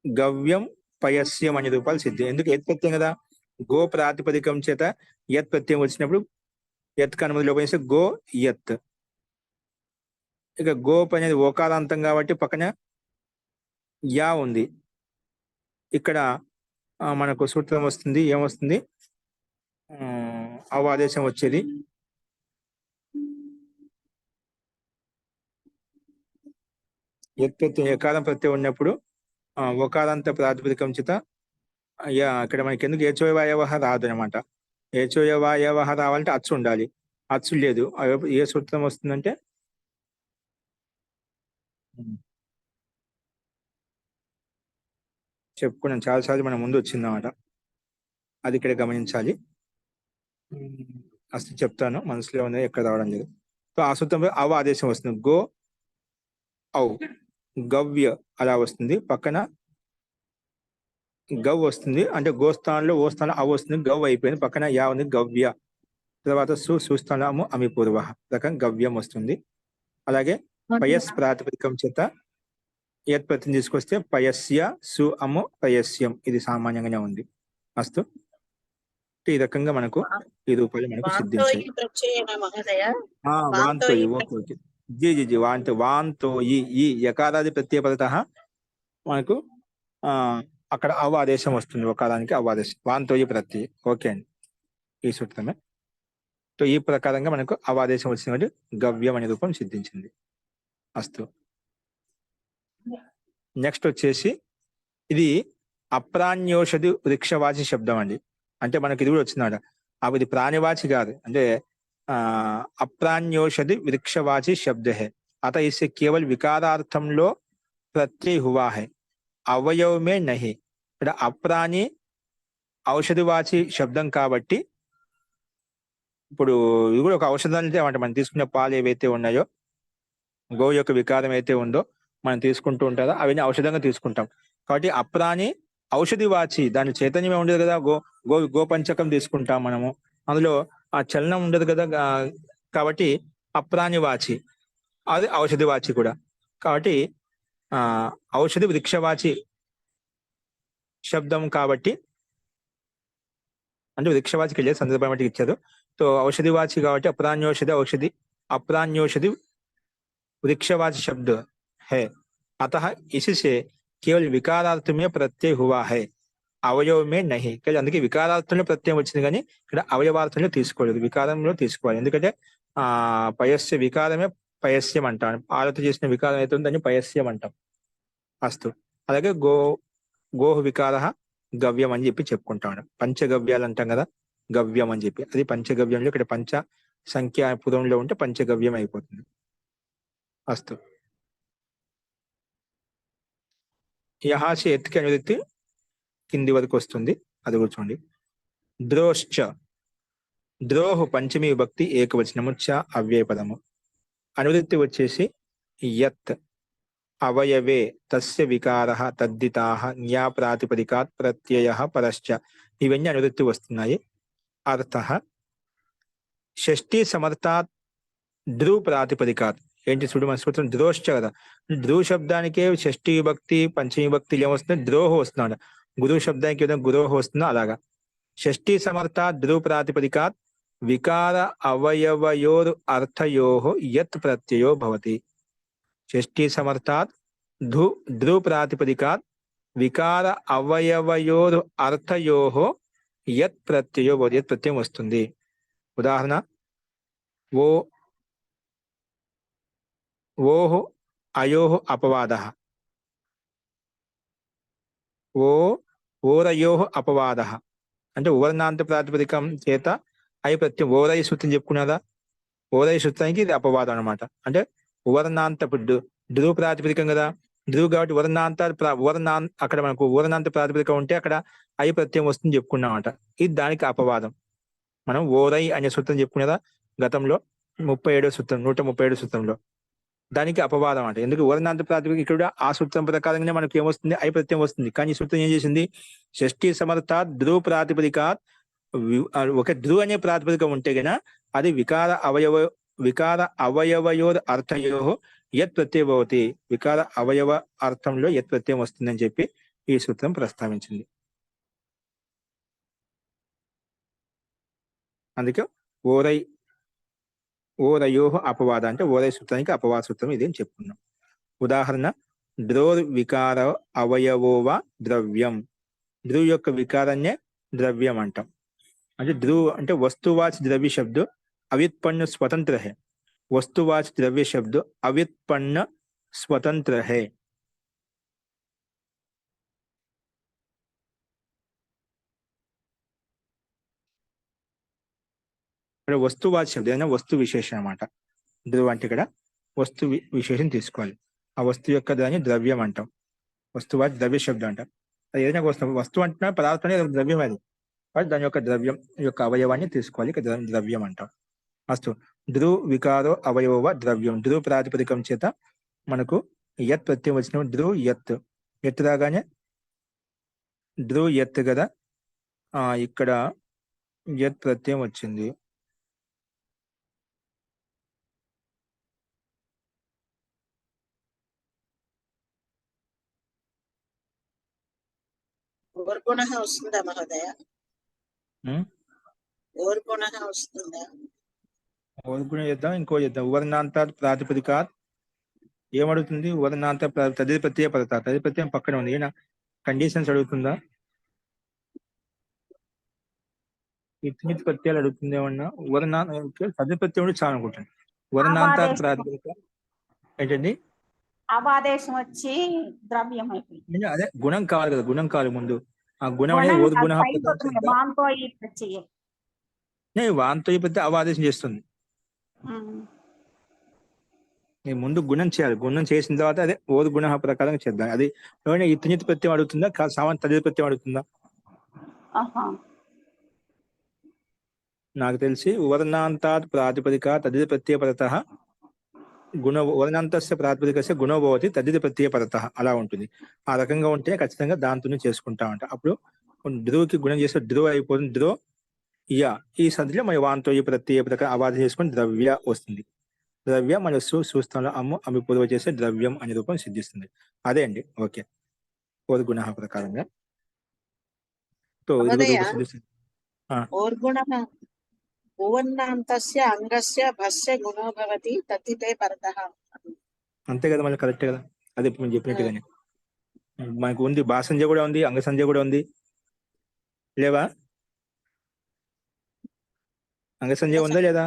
Speaker 1: గవ్యం పయస్యం అనే రూపాలు సిద్ధి. ఎందుకు? యత్ ప్రత్యయం కదా, గో ప్రాతిపదికం చేత యత్ ప్రత్యయం వచ్చినప్పుడు యత్ కనుమతి లోపేస్తే గో యత్. ఇక గోప్ అనేది ఓకారాంతం కాబట్టి పక్కన యా ఉంది. ఇక్కడ మనకు సూత్రం వస్తుంది, ఏమొస్తుంది, అవాదేశం వచ్చేది. ఎకారం ప్రత్యయం ఉన్నప్పుడు ఒకారాంత ప్రాతిపదికం చేత ఇక్కడ మనకి ఎందుకు ఏచోయవాయవ రాదు అనమాట. ఏచోయవాయవ రావాలంటే అచ్చు ఉండాలి, అచ్చు లేదు. ఏ సూత్రం వస్తుందంటే చెప్పుకున్నాం చాలాసార్లు మన ముందు వచ్చిందన్నమాట, అది ఇక్కడ గమనించాలి. అసలు చెప్తాను, మనసులో ఉన్నది ఎక్కడ రావడం లేదు. సో ఆ సూత్రంలో అవ ఆదేశం వస్తుంది, గో ఔ గవ్య అలా వస్తుంది, పక్కన గవ్ వస్తుంది, అంటే గోస్థానంలో ఓ స్థానంలో అవ వస్తుంది, గవ్ అయిపోయింది, పక్కన యా ఉంది గవ్య, తర్వాత సుస్థానము అమి పూర్వ రకం గవ్యం వస్తుంది. అలాగే పయస్ ప్రాతిపదికం చేత యత్ ప్రత్యయం తీసుకొస్తే పయస్య సు అము పయస్యం, ఇది సామాన్యంగానే ఉంది. అస్తు, ఈ రకంగా మనకు ఈ రూపాయలు మనకు సిద్ధించాయి. వాంతోయి, ఓకే ఓకే, జీ జీ జీ వాంతోయి, ఈ యకారాది ప్రత్యయ పదతః మనకు అక్కడ అవాదేశం వస్తుంది, ఒకారానికి అవాదేశం, వాంతోయి ప్రత్యయ. ఓకే అండి, ఈ సూత్రమే. సో ఈ ప్రకారంగా మనకు అవాదేశం వచ్చినటువంటి గవ్యం అనే రూపం సిద్ధించింది. అస్తు, నెక్స్ట్ వచ్చేసి ఇది అప్రాణ్యోషధి వృక్షవాచి శబ్దం అండి. అంటే మనకి ఇది కూడా వచ్చిందన్నమాట, అది ప్రాణివాచి కాదు, అంటే అప్రాణ్యోషధి వృక్షవాచి శబ్ద హే అత ఇसे కేవल వికారార్థంలో ప్రత్యయ హువా హై, అవయవ మే నహి. ఇక్కడ అప్రాణి ఔషధివాచి శబ్దం కాబట్టి ఇప్పుడు ఇది కూడా ఒక ఔషధాలు అంటే మనం తీసుకునే పాలు ఏవైతే ఉన్నాయో, గోవు యొక్క వికారం అయితే ఉందో మనం తీసుకుంటూ ఉంటారో అవన్నీ ఔషధంగా తీసుకుంటాం. కాబట్టి అప్రాణి ఔషధి వాచి, దాని చైతన్యమే ఉండదు కదా. గోపంచకం తీసుకుంటాం మనము, అందులో ఆ చలనం ఉండదు కదా, కాబట్టి అప్రాణి వాచి, అది ఔషధి వాచి కూడా. కాబట్టి ఔషధి వృక్షవాచి శబ్దం కాబట్టి, అంటే వృక్షవాచికి వెళ్ళే సందర్భం బట్టి ఇచ్చారు. तो औषधिवाची కాబట్టి అప్రాణ్యోషధి औषधि अप्राण्योषधि वृक्षवाची शब्द है, अतः इससे केवल विकारार्थ में प्रत्यय हुआ है, అవయవ మే నహి. అందుకే వికారార్థంలో ప్రత్యయం వచ్చింది కానీ ఇక్కడ అవయవార్థంలో తీసుకోలేదు, వికారంలో తీసుకోవాలి. ఎందుకంటే పయస్య వికారమే పయస్యం అంటాం, ఆలోచన చేసిన వికారం అయితే దాన్ని పయస్యం అంటాం. అస్తు, అలాగే గోహు వికార గవ్యం అని చెప్పి చెప్పుకుంటాం. పంచగవ్యాలు అంటాం కదా, గవ్యం అని చెప్పి, అది పంచగవ్యంలో ఇక్కడ పంచ సంఖ్య పురంలో ఉంటే పంచగవ్యం అయిపోతుంది. అస్తు, యహాసి ఎత్తుకి అనువృత్తి కింది వరకు వస్తుంది, అది కూర్చోండి. ద్రోశ్చ, ద్రోహు పంచమి విభక్తి ఏకవచనము, చ అవ్యయపదము. అనువృత్తి వచ్చేసి యత్ అవయవే తస్య వికారః తద్దితాః న్యా ప్రాతిపదికాత్ ప్రత్యయః పరశ్చ, ఇవన్నీ అనువృత్తి వస్తున్నాయి. అర్థః షష్ఠీ సమర్థాత్ ధ్రు ప్రాతిపదికాత్. ఏంటి చూడు, మన సూత్రం ద్రోశ్చ కదా, ధ్రు శబ్దానికే షష్ఠీ విభక్తి పంచమి విభక్తి ఏమొస్తుంది, ద్రోహు వస్తున్నాడు. గురు శబ్దానికి ఏదైనా గురోహు వస్తుందో అలాగా. షష్ఠీ సమర్థాత్ ధ్రు ప్రాతిపదికాత్ వికార అవయవయోర్ అర్థయోః యత్ ప్రత్యయో భవతి. షష్ఠీ సమర్థాత్ ధ్రు ప్రాతిపదికాత్ వికార అవయవయోర్ అర్థయోః యత్ ప్రత్యయో భవతి, యత్ ప్రత్యయం వస్తుంది. ఉదాహరణ, ఓహ్ అయోహ్ అపవాదః, ఓరయోహ్ అపవాదః, అంటే ఉవర్ణాంత ప్రాతిపదికం చేత ఐ ప్రత్యయం, ఓరై సూత్రం చెప్పుకున్నదా, ఓరై సూత్రానికి ఇది అపవాదం అనమాట. అంటే ఉవర్ణాంత ధ్రువ ప్రాతిపదికం కదా, ధ్రువ కాబట్టి అక్కడ మనకు ఉవర్ణాంత ప్రాతిపదికం ఉంటే అక్కడ ఐ ప్రత్యయం వస్తుంది చెప్పుకున్నామట, ఇది దానికి అపవాదం. మనం ఓరై అనే సూత్రం చెప్పుకునేదా గతంలో 37వ సూత్రం 137వ సూత్రంలో, దానికి అపవాదం అంటే. ఎందుకు వర్ణాంత ప్రాతిపదిక ఇక్కడ ఆ సూత్రం ప్రకారంగానే మనకి ఏమొస్తుంది, ఐ ప్రత్యయం వస్తుంది. కానీ ఈ సూత్రం ఏం చేసింది, షష్ఠీ సమర్థాత్ ధ్రువ ప్రాతిపదికాత్, ఒక ధ్రువ అనే ప్రాతిపదికం ఉంటే గన అది వికార అవయవయోర్ అర్థయో యత్ ప్రత్యయ భవతి, వికార అవయవ అర్థంలో యత్ ప్రత్యయం వస్తుందని చెప్పి ఈ సూత్రం ప్రస్తావించింది. అందుకే ఓరయోహ అపవాద అంటే ఓరై సూత్రానికి అపవాద సూత్రం ఇది అని చెప్పుకున్నాం. ఉదాహరణ, ద్రోర్ వికార అవయవోవ ద్రవ్యం, ధ్రువ్ యొక్క వికారాన్నే ద్రవ్యం అంటాం. అంటే ध्रुव అంటే वस्तुवाच द्रव्य शब्द अव्युत्पन्न स्वतंत्र है. वस्तुवाच द्रव्य शब्द अव्युत्पन्न स्वतंत्र है. ఇక్కడ వస్తువాచ శబ్దం అయినా వస్తు విశేషం అన్నమాట. ధ్రువ అంటే ఇక్కడ వస్తు విశేషం తీసుకోవాలి. ఆ వస్తువు యొక్క దాన్ని ద్రవ్యం అంటాం. వస్తువాచ ద్రవ్య శబ్దం అంటాం. అది ఏదైనా వస్తువు అంటున్నా పదార్థం ద్రవ్యం అది. దాని యొక్క ద్రవ్యం యొక్క అవయవాన్ని తీసుకోవాలి. ద్రవ్యం అంటాం. అస్తు ధ్రువ్ వికారో అవయవ ద్రవ్యం. ధ్రువ్ ప్రాతిపదికం చేత మనకు యత్ ప్రత్యయం వచ్చిన ధ్రువ్ యత్. యత్ రాగానే ధ్రువ్ యత్ కదా. ఇక్కడ యత్ ప్రత్యయం వచ్చింది.
Speaker 2: ఓర్గుణః వస్తుందా మహోదయ? ఓర్గుణః వస్తుందా?
Speaker 1: ఓర్గుణ చేద్దాం, ఇంకో చేద్దాం. ఉవర్ణాంత ప్రాతిపదిక ఏమడుగుతుంది? ఉవర్ణాంత తది ప్రత్యయ పదత. తది ప్రత్యయం పక్కన ఉంది. కండిషన్స్ అడుగుతుందా? ఇతమిత్ ప్రత్యయాలు అడుగుతుంది ఏమన్నా? ఉవర్ణా తది ప్రత్యయం చాలా అనుకుంటాను. ఉవర్ణాంత ప్రాతిపదిక ఏంటండి?
Speaker 3: అవాదేశం వచ్చి ద్రవ్యం అయిపోయింది.
Speaker 1: అదే గుణం కావాలి కదా. గుణం కావాలి ముందు. ఆ గుణం అనేది ఓర్గుణ వాంతో ప్రత్యయ అవాదేశం చేస్తుంది. ముందు గుణం చేయాలి. గుణం చేసిన తర్వాత అదే ఓరు గుణ ప్రకారం చేద్దాం. అది ఇతనిత్ ప్రత్యయం అడుగుతుందా? సామాన్ తదిత్ ప్రత్యయం అడుగుతుందా? నాకు తెలిసి వర్ణాంతాత్ ప్రాతిపదిక తదిత్ ప్రత్యయ పరతః గుణ వర్ణాంతస్య ప్రాతిపదికస్య గుణో భవతి తదిత్ ప్రత్యయ పరతః అలా ఉంటుంది. ఆ రకంగా ఉంటే ఖచ్చితంగా దాంతోనే చేసుకుంటామంట. అప్పుడు ధ్రువుకి గుణం చేస్తే ధ్రువ అయిపోతుంది. ధ్రువ యా ఈ సంధిలో మన వాంతో ఈ ప్రత్యయ ప్రకారం అవాద చేసుకుని ద్రవ్య వస్తుంది. ద్రవ్య మనస్సు సూస్థంలో అమ్మి పూర్వ చేసే ద్రవ్యం అనే రూపం సిద్ధిస్తుంది. అదే అండి. ఓకే. ఓర్గుణ ప్రకారంగా అంతే కదా. మళ్ళీ కరెక్ట్ కదా. అది ఇప్పుడు నేను చెప్పినట్టుగానే మనకు ఉంది. భాసంజ కూడా ఉంది, అంగసంజ కూడా ఉంది. లేవా? అంగసంజ ఉందా లేదా?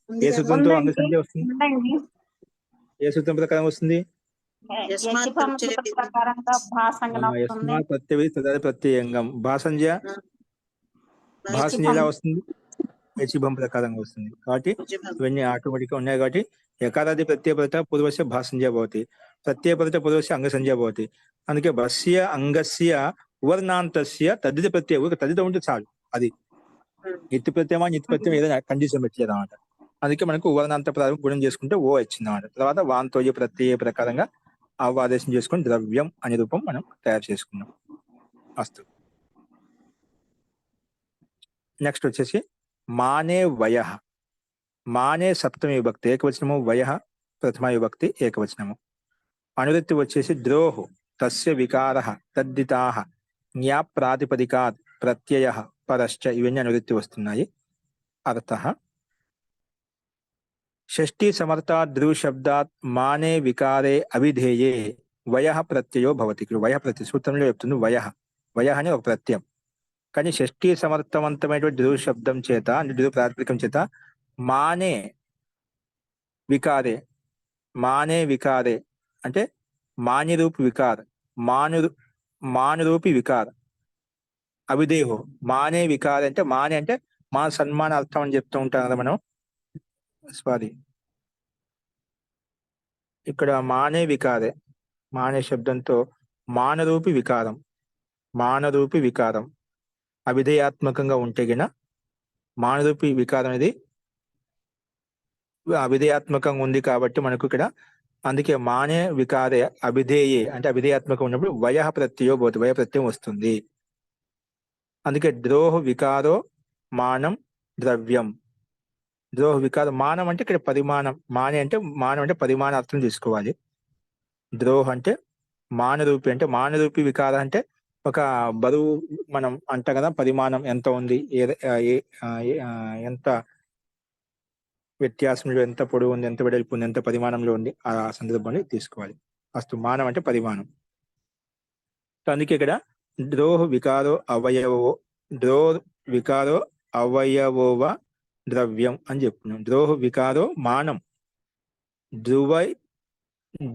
Speaker 1: ఏ సూత్రంతో అంగసంజ వస్తుంది? ఏ సూత్రం ప్రకారం వస్తుంది? ప్రత్యయంగం. భాసంజ భాసంజ ఎలా వస్తుంది? యచిభం ప్రకారంగా వస్తుంది. కాబట్టి ఇవన్నీ ఆటోమేటిక్ గా ఉన్నాయి. కాబట్టి యకారాది ప్రత్యయపరత పూర్వస్య భాసంజ భవతి, ప్రత్యయపరత పూర్వస్య అంగసంజ భవతి. అందుకే భస్య అంగస్య ఉవర్ణాంతస్య తద్దిత ప్రత్యయం. తద్దిత ఉంటే చాలు. అది నిత్య ప్రత్యయమా నిత్య ప్రత్యయం ఏదైనా కండిషన్ పెట్టలేదు అన్నమాట. అందుకే మనకు ఉవర్ణాంత ప్రారంభం గుణం చేసుకుంటే ఓ వచ్చింది అన్నమాట. తర్వాత వాంతోయ ప్రత్యయ ప్రకారంగా ఆదేశం చేసుకుని ద్రవ్యం అనే రూపం మనం తయారు చేసుకున్నాం. అస్తు. నెక్స్ట్ వచ్చేసి మానే వయ. మానే సప్తమి విభక్తి ఏకవచనము, వయ ప్రథమ విభక్తి ఏకవచనము. అనువృత్తి వచ్చేసి ద్రోహు తస్య వికార తద్దితాః జ్ఞా ప్రాతిపదికాత్ ప్రత్యయ పరశ్చ. ఇవన్నీ అనువృత్తి వస్తున్నాయి. అర్థః షష్ఠీ సమర్థాత్ ధ్రువ్ శబ్దాత్ మానే వికారే అవిధేయే వయ ప్రత్యయో భవతి. వయ ప్రత్యయ సూత్రంలో చెప్తుంది. వయ అని ఒక ప్రత్యయం. కానీ షష్ఠీ సమర్థవంతమైనటువంటి ధ్రువ్ శబ్దం చేత అంటే ధ్రువ్ ప్రాతిపదికం చేత మానే వికారే అంటే మాన్యరూపి వికార్, మానురూపి వికార్ అవిదేహో. మానే వికారే అంటే మానే అంటే మా సన్మాన అర్థం అని చెప్తూ ఉంటాం కదా మనం. సారీ, ఇక్కడ మానే వికారే, మానే శబ్దంతో మానరూపి వికారం అవిధేయాత్మకంగా ఉంటే గిన మానరూపి వికారం అనేది అవిధేయాత్మకంగా ఉంది. కాబట్టి మనకు ఇక్కడ అందుకే మానే వికారే అవిధేయే అంటే అవిధేయాత్మకం ఉన్నప్పుడు వయ ప్రత్యయో భవతి. వయ ప్రత్యయం వస్తుంది. అందుకే ద్రోహ వికారో మానం ద్రవ్యం. ద్రోహ వికారం మానం అంటే ఇక్కడ పరిమాణం. మానం అంటే పరిమాణ అర్థం తీసుకోవాలి. ద్రోహ అంటే మానరూపి అంటే మానరూపి వికారం అంటే ఒక బరువు మనం అంటాం కదా. పరిమాణం ఎంత ఉంది, ఎంత వ్యత్యాసంలో, ఎంత పొడవు ఉంది, ఎంత వెడల్పు ఉంది, ఎంత పరిమాణంలో ఉంది, ఆ సందర్భంలో తీసుకోవాలి. ఫస్ట్ మానం అంటే పరిమాణం. అందుకే ఇక్కడ ద్రోహ్ వికారో అవయవో ద్రోహ్ వికారో అవయవోవ ద్రవ్యం అని చెప్పుకున్నాం. ద్రోహ్ వికారో మానం, ధ్రువై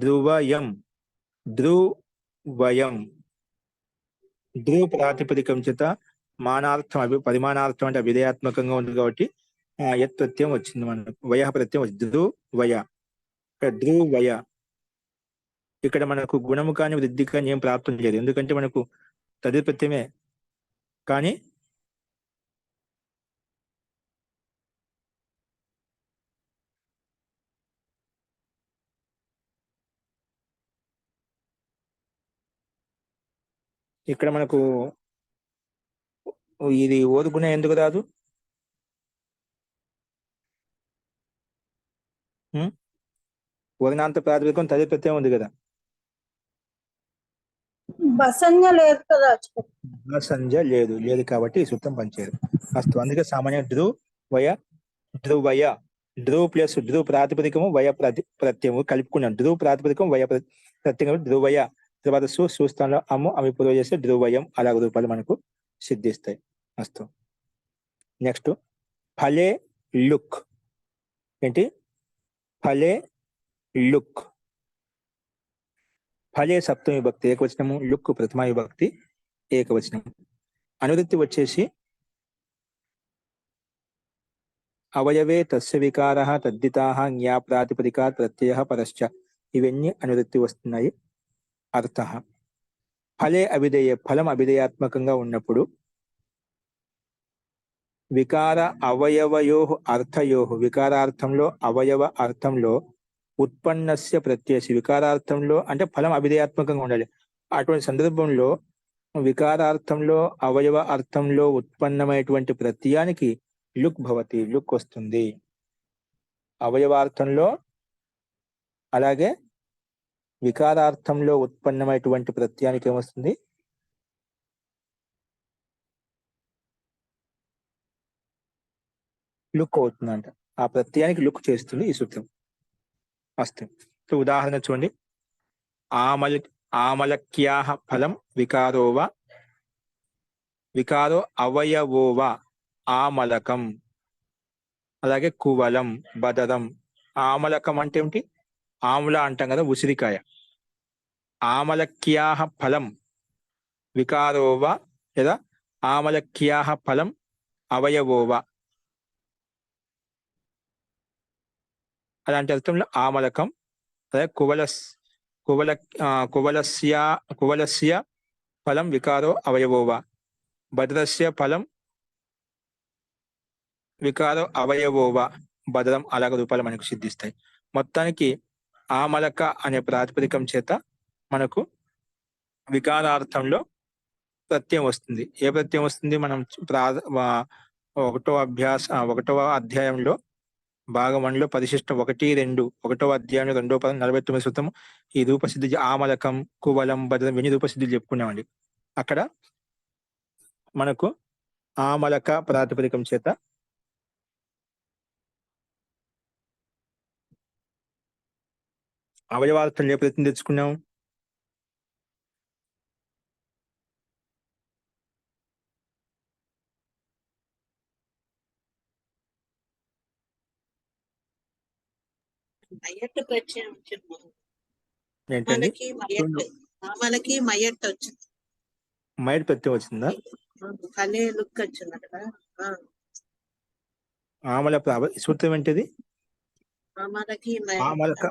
Speaker 1: ధ్రువయం, ధ్రువయం, ధ్రువ ప్రాతిపదికం చేత మానార్థం పరిమాణార్థం అంటే అవిధేయాత్మకంగా ఉంది కాబట్టి యత్ ప్రత్యయం వచ్చింది మనకు. వయ ప్రత్యయం వచ్చింది. ధ్రువయ, ధ్రువయ. ఇక్కడ మనకు గుణము కానీ వృద్ధి కానీ ఏం ప్రాప్తం లేదు, ఎందుకంటే మనకు తది ప్రత్యయమే. కానీ ఇక్కడ మనకు ఇది ఓరు గుణ ఎందుకు రాదు? వర్ణాంత ప్రాతిపదికం తది ప్రత్యయం ఉంది కదా.
Speaker 3: బసంజ లేదు కదా.
Speaker 1: సంజ లేదు, లేదు కాబట్టి ఈ సూత్రం పనిచేయదు. అస్తు, అందుకే సామాన్య ధ్రువయ, ధ్రువయ, ధ్రువ ప్లస్ ధ్రువ ప్రాతిపదికము వయ ప్రత్యయము కలుపుకున్నాం. ధ్రువ ప్రాతిపదికం వయ ప్రత్యయం ధ్రువయ. తర్వాత సుస్థానంలో అమ్ము అమి పూర్వ చేస్తే ధ్రువయం, అలాగ రూపాలు మనకు సిద్ధిస్తాయి. అస్తు. నెక్స్ట్ ఫలే లుక్. ఏంటి? ఫలే లుక్. ఫలే సప్తమి విభక్తి ఏకవచనము, లుక్ ప్రథమ విభక్తి ఏకవచనం. అనువృత్తి వచ్చేసి అవయవే తస్య వికారః తద్దితాః జ్ఞా ప్రాతిపదికాత్ ప్రత్యయః పరశ్చ. ఇవన్నీ అనువృత్తి వస్తున్నాయి. అర్థః ఫలే అవిధేయ, ఫలం అవిధేయాత్మకంగా ఉన్నప్పుడు వికార అవయవయో అర్థయో, వికారార్థంలో అవయవ అర్థంలో ఉత్పన్నస్య ప్రత్యయసి, వికారార్థంలో అంటే ఫలం అవిధేయాత్మకంగా ఉండాలి. అటువంటి సందర్భంలో వికారార్థంలో అవయవ అర్థంలో ఉత్పన్నమైనటువంటి ప్రత్యయానికి లుక్ భవతి, లుక్ వస్తుంది. అవయవార్థంలో అలాగే వికారార్థంలో ఉత్పన్నమైనటువంటి ప్రత్యయానికి ఏమొస్తుంది? లుక్ అవుతుందంట. ఆ ప్రత్యయానికి లుక్ చేస్తుంది ఈ సూత్రం. వస్తుంది. ఉదాహరణ చూడండి. ఆమలక్యాః ఫలం వికారోవా, వికారో అవయవోవా ఆమలకం. అలాగే కువలం, బదరం. ఆమలకం అంటే ఏమిటి? ఆముల అంటాం కదా, ఉసిరికాయ. ఆమలక్యాః ఫలం వికారోవా లేదా ఆమలక్యాః ఫలం అవయవోవా, అలాంటి అర్థంలో ఆమలకం. అదే కువలస్య ఫలం వికారో అవయవోవా, భద్రస్య ఫలం వికారో అవయవోవా భద్రం, అలాగ రూపాలు మనకు సిద్ధిస్తాయి. మొత్తానికి ఆమలక అనే ప్రాతిపదికం చేత మనకు వికారార్థంలో ప్రత్యయం వస్తుంది. ఏ ప్రత్యయం వస్తుంది? మనం ఒకటవ అధ్యాయంలో భాగం 1లో పరిశిష్టం 1, 2, 1వ అధ్యాయంలో 2వ పదం 49 సూత్రము ఈ రూపసిద్ధి ఆమలకం, కువలం, భద్రం ఇవన్నీ రూపసిద్ధులు చెప్పుకున్నామండి. అక్కడ మనకు ఆమలక ప్రాతిపదికం చేత అవయవార్థంలో ఏ ప్రయత్నం తెచ్చుకున్నాం?
Speaker 2: మయట్టు ప్రత్యయం వచ్చింది.
Speaker 1: ఏంటండి?
Speaker 2: ఆమలకి మయట్టు వచ్చింది.
Speaker 1: మైట్ ప్రత్యయం వచ్చిందా?
Speaker 2: ఫలే లుక్ వచ్చింది కదా.
Speaker 1: ఆమల సూత్రం ఏంటిది?
Speaker 2: ఆమలకి
Speaker 1: ఆమలక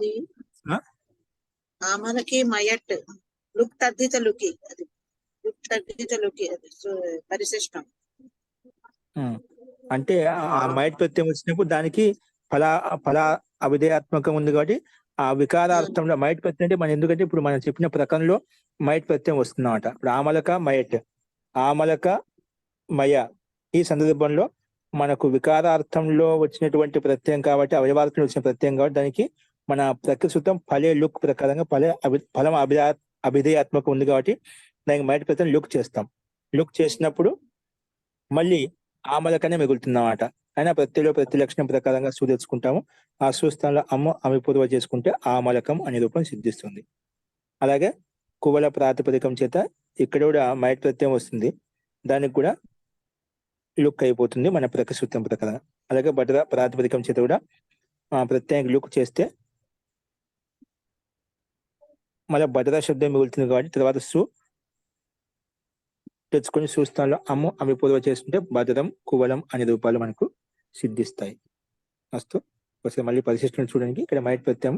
Speaker 2: ఆమలకి మయట్ లుక్ తద్దిత లుకి, అది లుక్ తద్దిత లుకి, అది పరిశిష్టం.
Speaker 1: అంటే ఆ మైట్ ప్రత్యయం వచ్చినప్పుడు దానికి ఫల అవిధేయాత్మకం ఉంది కాబట్టి ఆ వికారార్థంలో మైట్ ప్రత్యయం అంటే మనం, ఎందుకంటే ఇప్పుడు మనం చెప్పిన ప్రకారంలో మైట్ ప్రత్యయం వస్తుందన్నమాట. ఇప్పుడు ఆమలక మైట్, ఆమలక మయ ఈ సందర్భంలో మనకు వికారార్థంలో వచ్చినటువంటి ప్రత్యయం కాబట్టి, అవయవార్థంలో వచ్చిన ప్రత్యయం కాబట్టి దానికి మన ప్రకృతి సూత్రం ఫలే లుక్ ప్రకారంగా ఫలం అభిధేయాత్మకం ఉంది కాబట్టి దానికి మైట్ ప్రత్యయం లుక్ చేస్తాం. లుక్ చేసినప్పుడు మళ్ళీ ఆమలకనే మిగులుతుందన్నమాట. అయినా ప్రతి లక్షణం ప్రకారంగా తెచ్చుకుంటాము. ఆ సూస్థానంలో అమ్ము అమిపూర్వ చేసుకుంటే ఆమలకం అనే రూపం సిద్ధిస్తుంది. అలాగే కువల ప్రాతిపదికం చేత ఇక్కడ కూడా మైట్ ప్రత్యయం వస్తుంది, దానికి కూడా లుక్ అయిపోతుంది మన ప్రకృతం ప్రకారం. అలాగే భద్ర ప్రాతిపదికం చేత కూడా ప్రత్యయానికి లుక్ చేస్తే మళ్ళీ భద్ర శబ్దం మిగులుతుంది కాబట్టి తర్వాత సు తెచ్చుకొని సూస్థానంలో అమ్ము అమి పూర్వ చేసుకుంటే భద్రం కువలం అనే రూపాలు మనకు సిద్ధిస్తాయి. అస్తు ఒకసారి మళ్ళీ పరిశిష్టం చూడడానికి ఇక్కడ మైట్ ప్రత్యయం